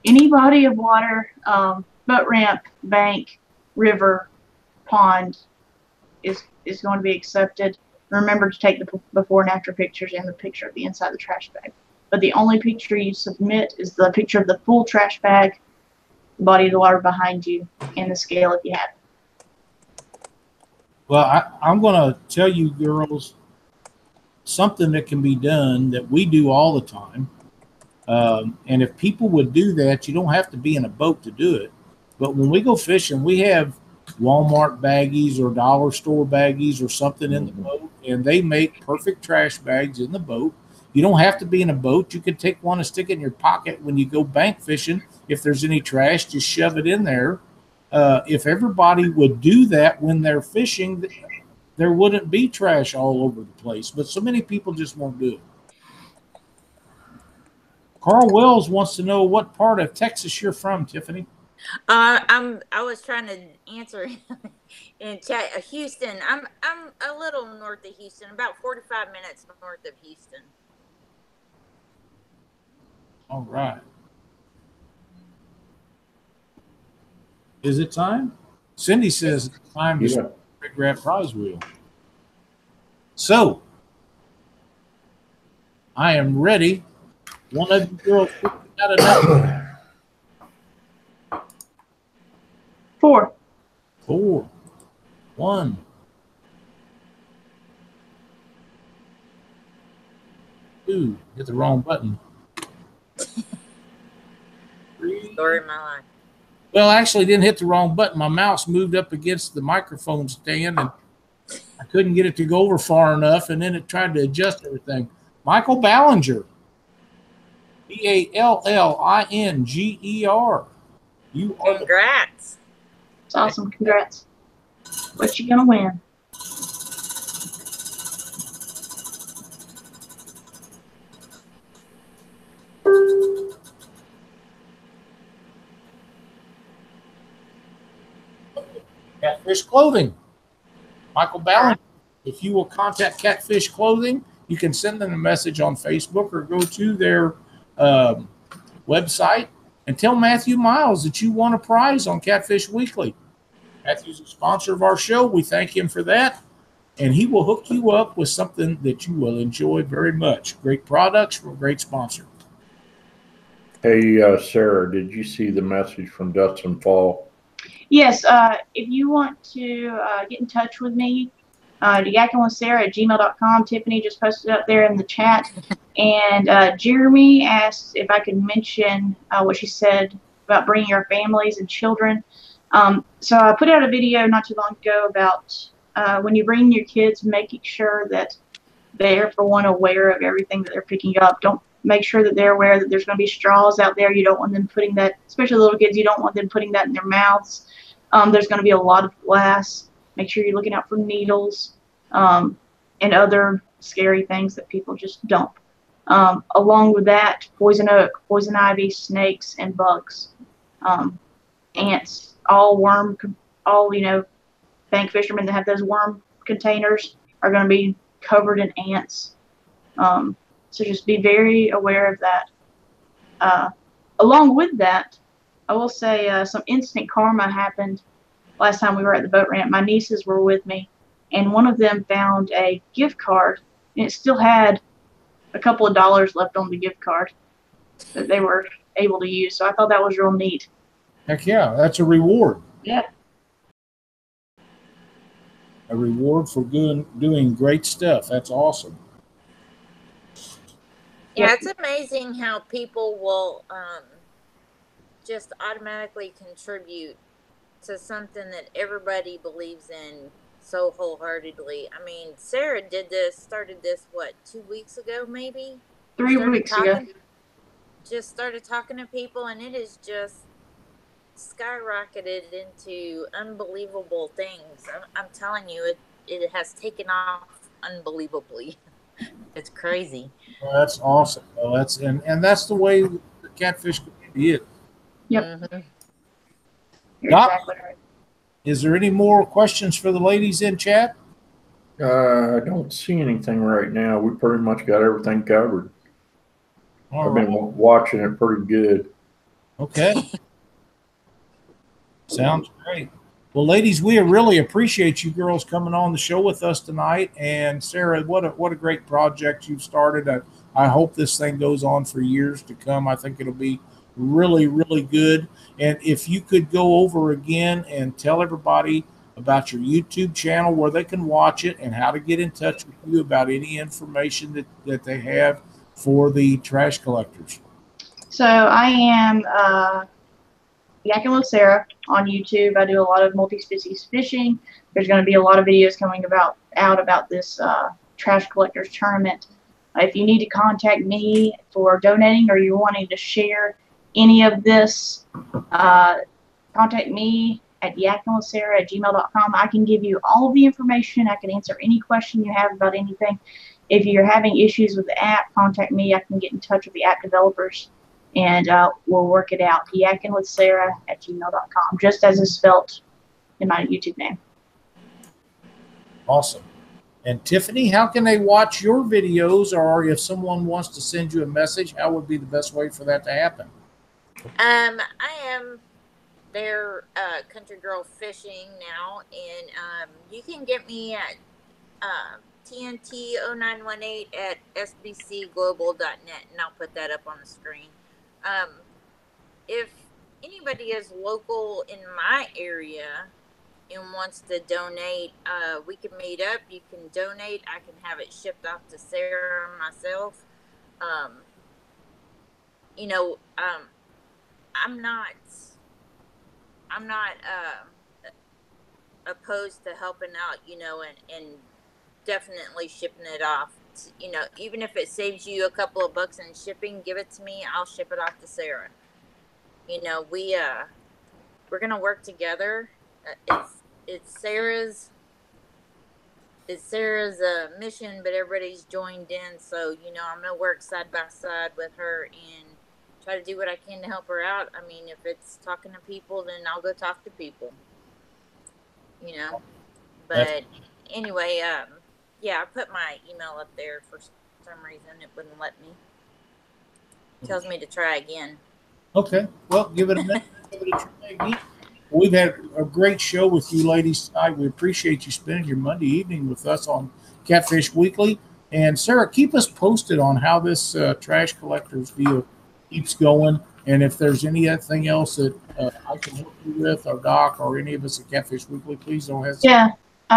Any body of water, boat ramp, bank, river, pond is is going to be accepted. Remember to take the before and after pictures and the picture of the inside of the trash bag. But the only picture you submit is the picture of the full trash bag, the body of the water behind you, and the scale if you have it. Well, I'm going to tell you girls something that can be done that we do all the time. And if people would do that, you don't have to be in a boat to do it. But when we go fishing, we have Walmart baggies or dollar store baggies or something in the boat, and they make perfect trash bags in the boat. You don't have to be in a boat. You can take one and stick it in your pocket when you go bank fishing. If there's any trash, just shove it in there. If everybody would do that when they're fishing, there wouldn't be trash all over the place. But so many people just won't do it. Carl Wells wants to know what part of Texas you're from, Tiffany. I was trying to answer in chat. Houston. I'm a little north of Houston, about 45 minutes north of Houston. All right. Is it time? Cindy says it's time to RigRap prize wheel. So I am ready. One of you girls got a number. 4. 4. 1. 2. Hit the wrong button. 3. Story of my life. Well, actually, didn't hit the wrong button. My mouse moved up against the microphone stand, and I couldn't get it to go over far enough, and then it tried to adjust everything. Michael Ballinger. Ballinger. You are. Congrats. It's awesome. Congrats. What you gonna win? Catfish Clothing. Michael Ballinger. If you will contact Catfish Clothing, you can send them a message on Facebook or go to their website and tell Matthew Miles that you won a prize on Catfish Weekly. Matthew's a sponsor of our show. We thank him for that. And he will hook you up with something that you will enjoy very much. Great products from a great sponsor. Hey, Sarah, did you see the message from Dustin Fall? Yes. If you want to get in touch with me, yakinwithsarah@gmail.com. Tiffany just posted up there in the chat. And Jeremy asked if I could mention what she said about bringing our families and children. So I put out a video not too long ago about when you bring your kids, making sure that they're, for one, aware of everything that they're picking up. Don't make sure that they're aware that there's going to be straws out there. You don't want them putting that, especially little kids, you don't want them putting that in their mouths. There's going to be a lot of glass. Make sure you're looking out for needles and other scary things that people just dump. Along with that, poison oak, poison ivy, snakes, and bugs. Ants, all bank fishermen that have those worm containers are going to be covered in ants. So just be very aware of that. Along with that, I will say some instant karma happened last time we were at the boat ramp. My nieces were with me, and one of them found a gift card, and it still had a couple of dollars left on the gift card that they were able to use. So I thought that was real neat. Heck yeah, that's a reward. Yeah. A reward for doing great stuff. That's awesome. Yeah, it's amazing how people will just automatically contribute to something that everybody believes in so wholeheartedly. I mean, Sarah started this, 2 weeks ago, maybe? 3 weeks ago. Just started talking to people, and it is just skyrocketed into unbelievable things. I'm telling you, it has taken off unbelievably. It's crazy. Well, that's awesome. Well, and that's the way the catfish community is. Yep. Mm-hmm. Doc, Exactly right. is there any more questions for the ladies in chat? I don't see anything right now. We pretty much got everything covered. All I've right. been watching it pretty good. Okay. Sounds great. Well, ladies, we really appreciate you girls coming on the show with us tonight. And Sarah, what a great project you've started. I hope this thing goes on for years to come. I think it'll be really, really good. And if you could go over again and tell everybody about your YouTube channel, where they can watch it, and how to get in touch with you about any information that they have for the trash collectors. So I am Yakin with Sarah on YouTube. I do a lot of multi-species fishing. There's going to be a lot of videos coming out about this trash collectors tournament. If you need to contact me for donating, or you're wanting to share any of this, contact me at yakinwithsarah@gmail.com. I can give you all of the information. I can answer any question you have about anything. If you're having issues with the app, contact me. I can get in touch with the app developers, and we'll work it out. yakinwithsarah@gmail.com, just as it's spelled in my YouTube name. Awesome. And Tiffany, how can they watch your videos, or if someone wants to send you a message, how would be the best way for that to happen? I am their country girl fishing now, and you can get me at TNT0918@sbcglobal.net, and I'll put that up on the screen. If anybody is local in my area and wants to donate, we can meet up. You can donate. I can have it shipped off to Sarah myself. I'm not opposed to helping out, and definitely shipping it off. Even if it saves you a couple of bucks in shipping, give it to me. I'll ship it off to Sarah. We're gonna work together. It's Sarah's mission, but everybody's joined in. So I'm gonna work side by side with her and try to do what I can to help her out. I mean, if it's talking to people, then I'll go talk to people. But anyway, yeah, I put my email up there. For some reason it wouldn't let me. It tells me to try again. Okay, well, give it a minute. Give it a try again. We've had a great show with you ladies tonight. We appreciate you spending your Monday evening with us on Catfish Weekly. And Sarah, keep us posted on how this trash collectors deal keeps going, and if there's anything else that I can help you with, or Doc, or any of us at Catfish Weekly, please don't hesitate. Yeah,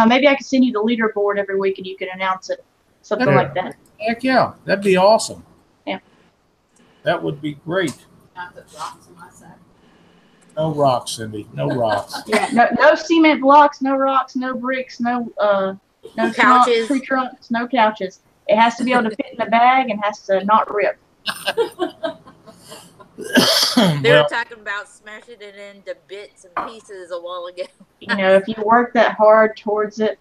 maybe I can send you the leaderboard every week, and you can announce it, something like that. Heck yeah, that'd be awesome. Yeah, that would be great. I put rocks on my side. No rocks, Cindy. No rocks. Yeah, no cement blocks, no rocks, no bricks, no couches, tree trunks, no couches. It has to be able to fit in a bag and has to not rip. They were talking about smashing it into bits and pieces a while ago. If you work that hard towards it.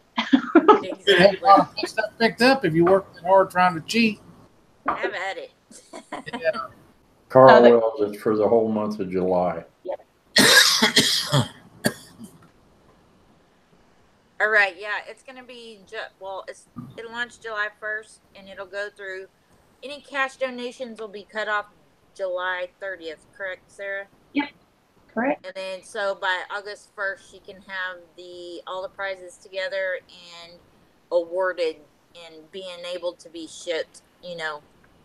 Exactly. Stuff picked up if you work that hard trying to cheat. Have at it. Yeah. Carl Wells, it's for the whole month of July. Yeah. All right, yeah, it's going to be, it'll launch July 1st, and it'll go through, any cash donations will be cut off July 30th, correct, Sarah? Yep, correct. And then, so by August 1st, she can have all the prizes together and awarded and being able to be shipped,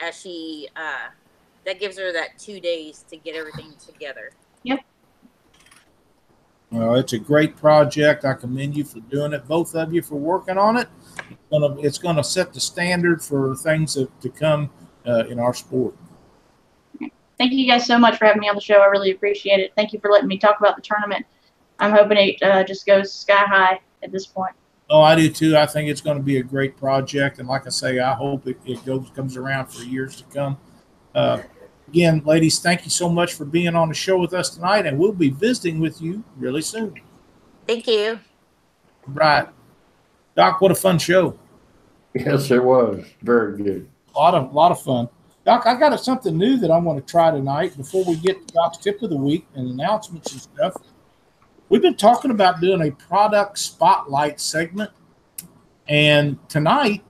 as she, that gives her that 2 days to get everything together. Yep. Well, it's a great project. I commend you for doing it, both of you, for working on it. It's going to set the standard for things to come in our sport. Thank you guys so much for having me on the show. I really appreciate it. Thank you for letting me talk about the tournament. I'm hoping it just goes sky high at this point. Oh, I do too. I think it's going to be a great project. And like I say, I hope it comes around for years to come. Again, ladies, thank you so much for being on the show with us tonight, and we'll be visiting with you really soon. Thank you. Right. Doc, what a fun show. Yes, it was. Very good. A lot of fun. Doc, I got something new that I want to try tonight before we get to Doc's tip of the week and announcements and stuff. We've been talking about doing a product spotlight segment, and tonight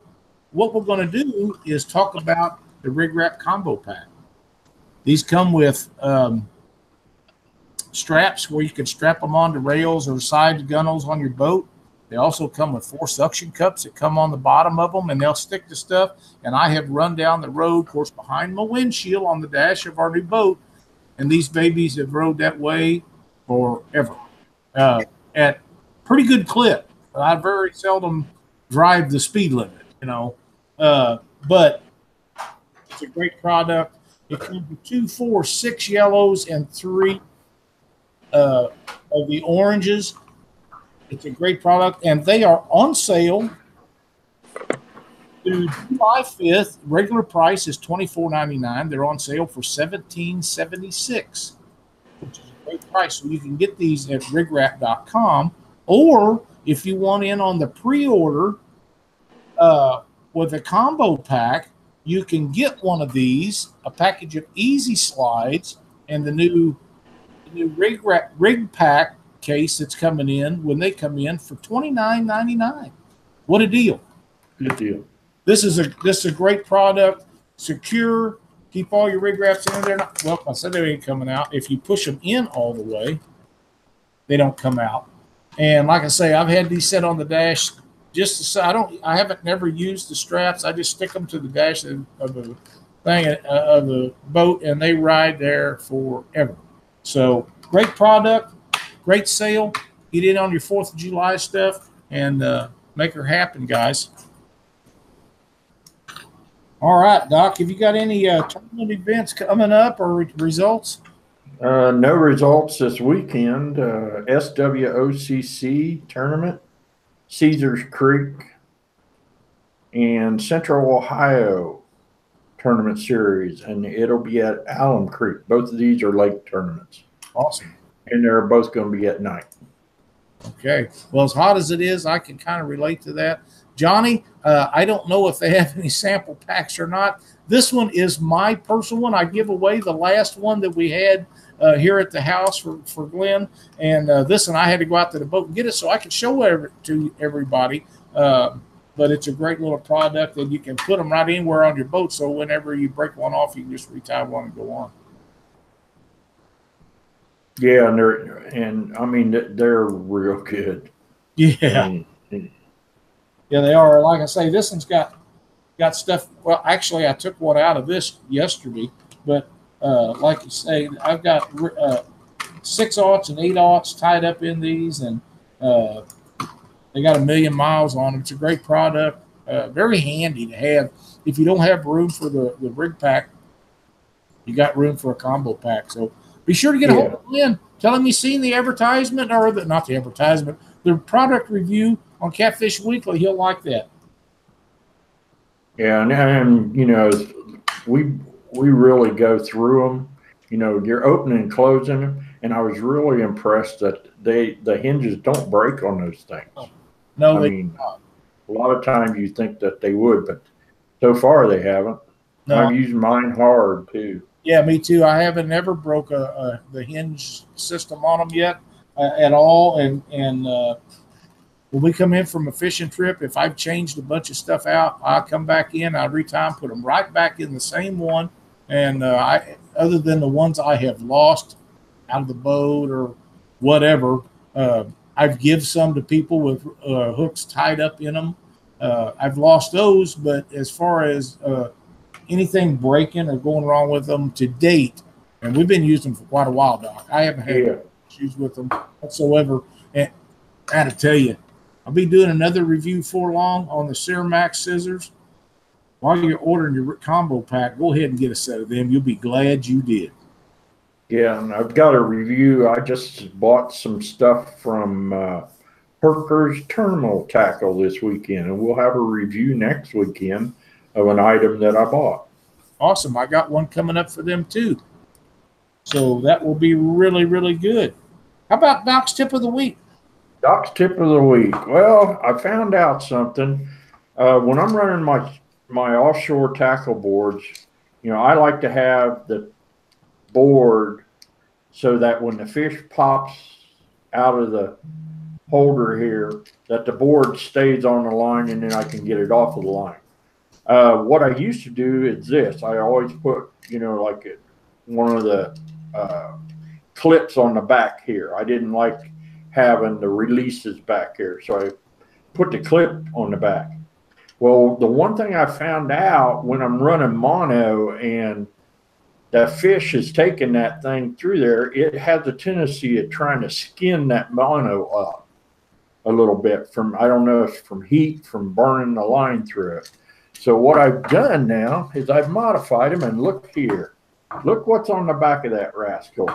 what we're going to do is talk about the RigRap combo pack. These come with straps where you can strap them onto rails or side gunnels on your boat. They also come with 4 suction cups that come on the bottom of them, and they'll stick to stuff. And I have run down the road, of course, behind my windshield on the dash of our new boat, and these babies have rode that way forever at pretty good clip. I very seldom drive the speed limit, but it's a great product. It comes with 2, 4, 6 yellows and 3 of the oranges. It's a great product, and they are on sale through July 5th. Regular price is $24.99. They're on sale for $17.76, which is a great price. So you can get these at RigRap.com, or if you want in on the pre-order with a combo pack, you can get one of these, a package of Easy Slides, and the new Rig Pack case that's coming in when they come in for $29.99. What a deal! Good deal. This is a great product. Secure. Keep all your rig wraps in there. I said they ain't coming out. If you push them in all the way, they don't come out. And like I say, I've had these set on the dash just to say I haven't never used the straps. I just stick them to the dash of the thing of the boat, and they ride there forever. So great product, great sale. Get in on your 4th of July stuff and make her happen, guys. All right, Doc, have you got any tournament events coming up or results? No results this weekend. SWOCC tournament, Caesars Creek, and Central Ohio tournament series, and it'll be at Alum Creek. Both of these are lake tournaments. Awesome. And they're both going to be at night. Okay. Well, as hot as it is, I can kind of relate to that. Johnny, I don't know if they have any sample packs or not. This one is my personal one. I give away the last one that we had here at the house for Glenn. And this one I had to go out to the boat and get it so I could show it to everybody. But it's a great little product, and you can put them right anywhere on your boat. So whenever you break one off, you can just retie one and go on. Yeah, they're real good. Yeah. Yeah, they are. Like I say, this one's got stuff. Well, actually, I took one out of this yesterday, but like you say, I've got 6/0 and 8/0 tied up in these, and they got 1 million miles on them. It's a great product, very handy to have. If you don't have room for the rig pack, you got room for a combo pack. So be sure to get a hold of Glenn. Tell him you've seen the advertisement, or not the advertisement, the product review on Catfish Weekly. He'll like that. Yeah, and we really go through them. You're opening and closing them, and I was really impressed that the hinges don't break on those things. No, I mean, a lot of times you think that they would, but so far they haven't. No. I've used mine hard too. Yeah, me too. I haven't ever broke the hinge system on them yet at all. And when we come in from a fishing trip, if I've changed a bunch of stuff out, I'll come back in, I'll retime, put them right back in the same one. And other than the ones I have lost out of the boat or whatever, I've give some to people with hooks tied up in them. I've lost those, but as far as anything breaking or going wrong with them to date, and we've been using them for quite a while, Doc, I haven't had issues with them whatsoever. And I had to tell you, I'll be doing another review for long on the Sarah Max scissors. While you're ordering your combo pack, go ahead and get a set of them. You'll be glad you did. Yeah, and I've got a review. I just bought some stuff from Perker's Terminal Tackle this weekend, and we'll have a review next weekend of an item that I bought. Awesome. I got one coming up for them too. So that will be really, really good. How about Doc's Tip of the Week? Doc's Tip of the Week. Well, I found out something. When I'm running my offshore tackle boards, I like to have the board so that when the fish pops out of the holder here, that the board stays on the line and then I can get it off of the line. What I used to do is this. I always put, like one of the clips on the back here. I didn't like having the releases back here, so I put the clip on the back. Well, the one thing I found out when I'm running mono and the fish is taking that thing through there, it has a tendency of trying to skin that mono up a little bit from, I don't know if from heat, from burning the line through it. So what I've done now is I've modified them, and look here. Look what's on the back of that rascal.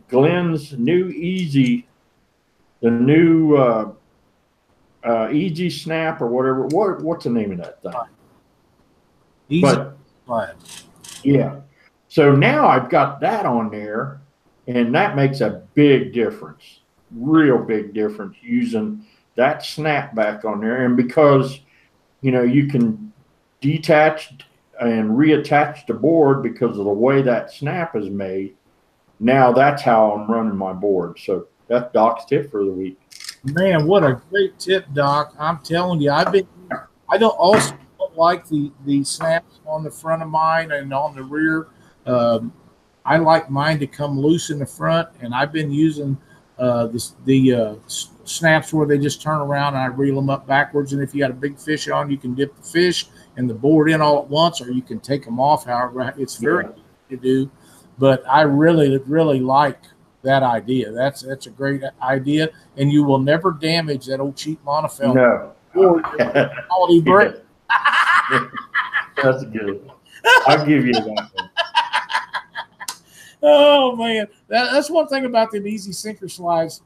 Glenn's new Easy, the new Easy Snap or whatever. What's the name of that thing? Easy. But, yeah. So now I've got that on there, and that makes a big difference, real big difference using that snapback on there. And because, you know, you can detach and reattach the board because of the way that snap is made. Now that's how I'm running my board. So that's Doc's tip for the week. Man, what a great tip, Doc. I'm telling you, I don't like the snaps on the front of mine and on the rear. I like mine to come loose in the front, and I've been using the snaps where they just turn around and I reel them up backwards. And if you got a big fish on, you can dip the fish and the board in all at once, or you can take them off. However, it's very easy to do. But I really, really like that idea. That's a great idea, and you will never damage that old cheap monofilm. No. Or quality break. That's good. I'll give you that one. Oh man, that's one thing about the Easy Sinker slides.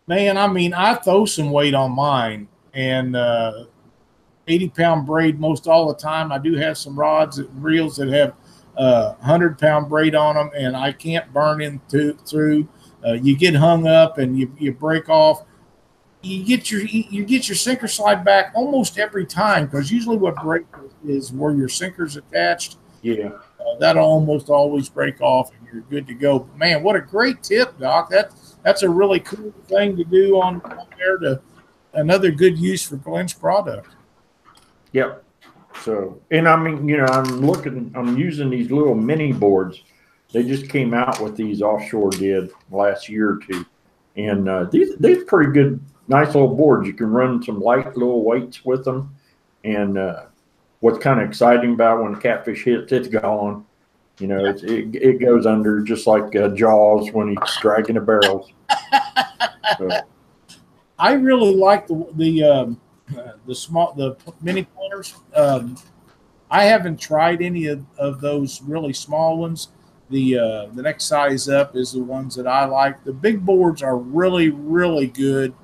Man, I mean, I throw some weight on mine, and 80-pound braid most all the time. I do have some rods and reels that have 100-pound braid on them, and I can't burn through. You get hung up and you break off. You get your sinker slide back almost every time, because usually what breaks is where your sinker's attached. Yeah. That'll almost always break off, and you're good to go. But man, what a great tip, Doc. That's a really cool thing to do on there. To another good use for Glenn's product. Yep. So, and I mean, you know, I'm using these little mini boards. They just came out with these Offshore did last year or two, and these pretty good, nice little boards. You can run some light little weights with them, and what's kind of exciting about when the catfish hits, it's gone. You know, it goes under just like Jaws when he's dragging the barrels. So. I really like the mini pointers. I haven't tried any of those really small ones. The next size up is the ones that I like. The big boards are really, really good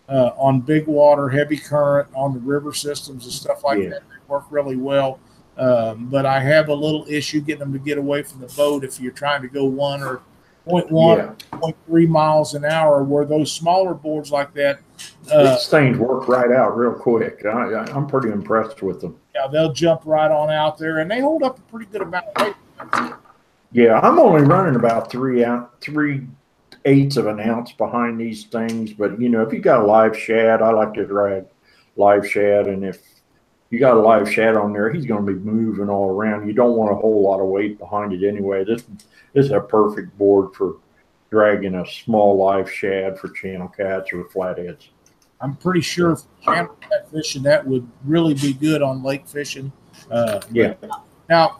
on big water, heavy current, on the river systems and stuff like that. They work really well. But I have a little issue getting them to get away from the boat if you're trying to go 1 or 0.1, 0.3 miles an hour, where those smaller boards like that. These things work right out real quick. I'm pretty impressed with them. Yeah, they'll jump right on out there, and they hold up a pretty good amount of weight. Yeah, I'm only running about 3/8 of an ounce behind these things. But, you know, if you got a live shad, I like to drag live shad. And if you got a live shad on there, he's going to be moving all around. You don't want a whole lot of weight behind it anyway. This is a perfect board for dragging a small live shad for channel cats or flatheads. I'm pretty sure for channel cat fishing, that would really be good on lake fishing. Yeah. Now,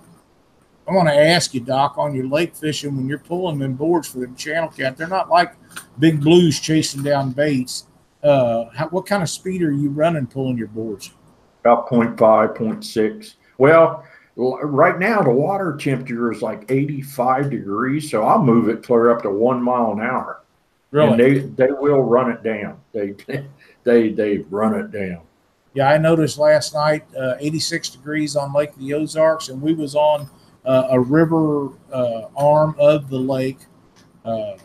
I want to ask you, Doc, on your lake fishing, when you're pulling them boards for the channel cat, they're not like big blues chasing down baits. What kind of speed are you running pulling your boards? About 0.5, 0.6. Well, right now the water temperature is like 85 degrees, so I'll move it clear up to 1 mile an hour. Really? And they will run it down. They run it down. Yeah, I noticed last night 86 degrees on Lake of the Ozarks, and we was on a river arm of the lake.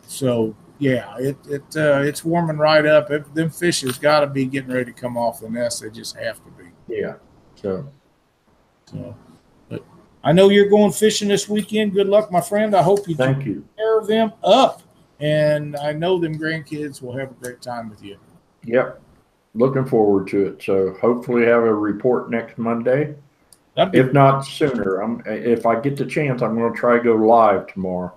So yeah, it's warming right up. Them fish has got to be getting ready to come off the nest. They just have to be. Yeah. So, but I know you're going fishing this weekend. Good luck, my friend. I hope you thank take care of them up, and I know them grandkids will have a great time with you. Yep. Looking forward to it. So hopefully have a report next Monday. If not sooner. If I get the chance, I'm going to try to go live tomorrow.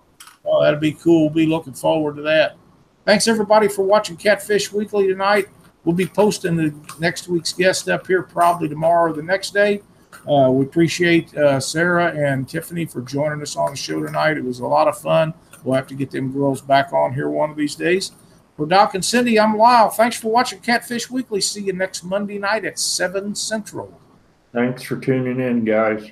Oh, that'd be cool. We'll be looking forward to that. Thanks, everybody, for watching Catfish Weekly tonight. We'll be posting the next week's guest up here probably tomorrow or the next day. We appreciate Sarah and Tiffany for joining us on the show tonight. It was a lot of fun. We'll have to get them girls back on here one of these days. For Doc and Cindy, I'm Lyle. Thanks for watching Catfish Weekly. See you next Monday night at 7 Central. Thanks for tuning in, guys.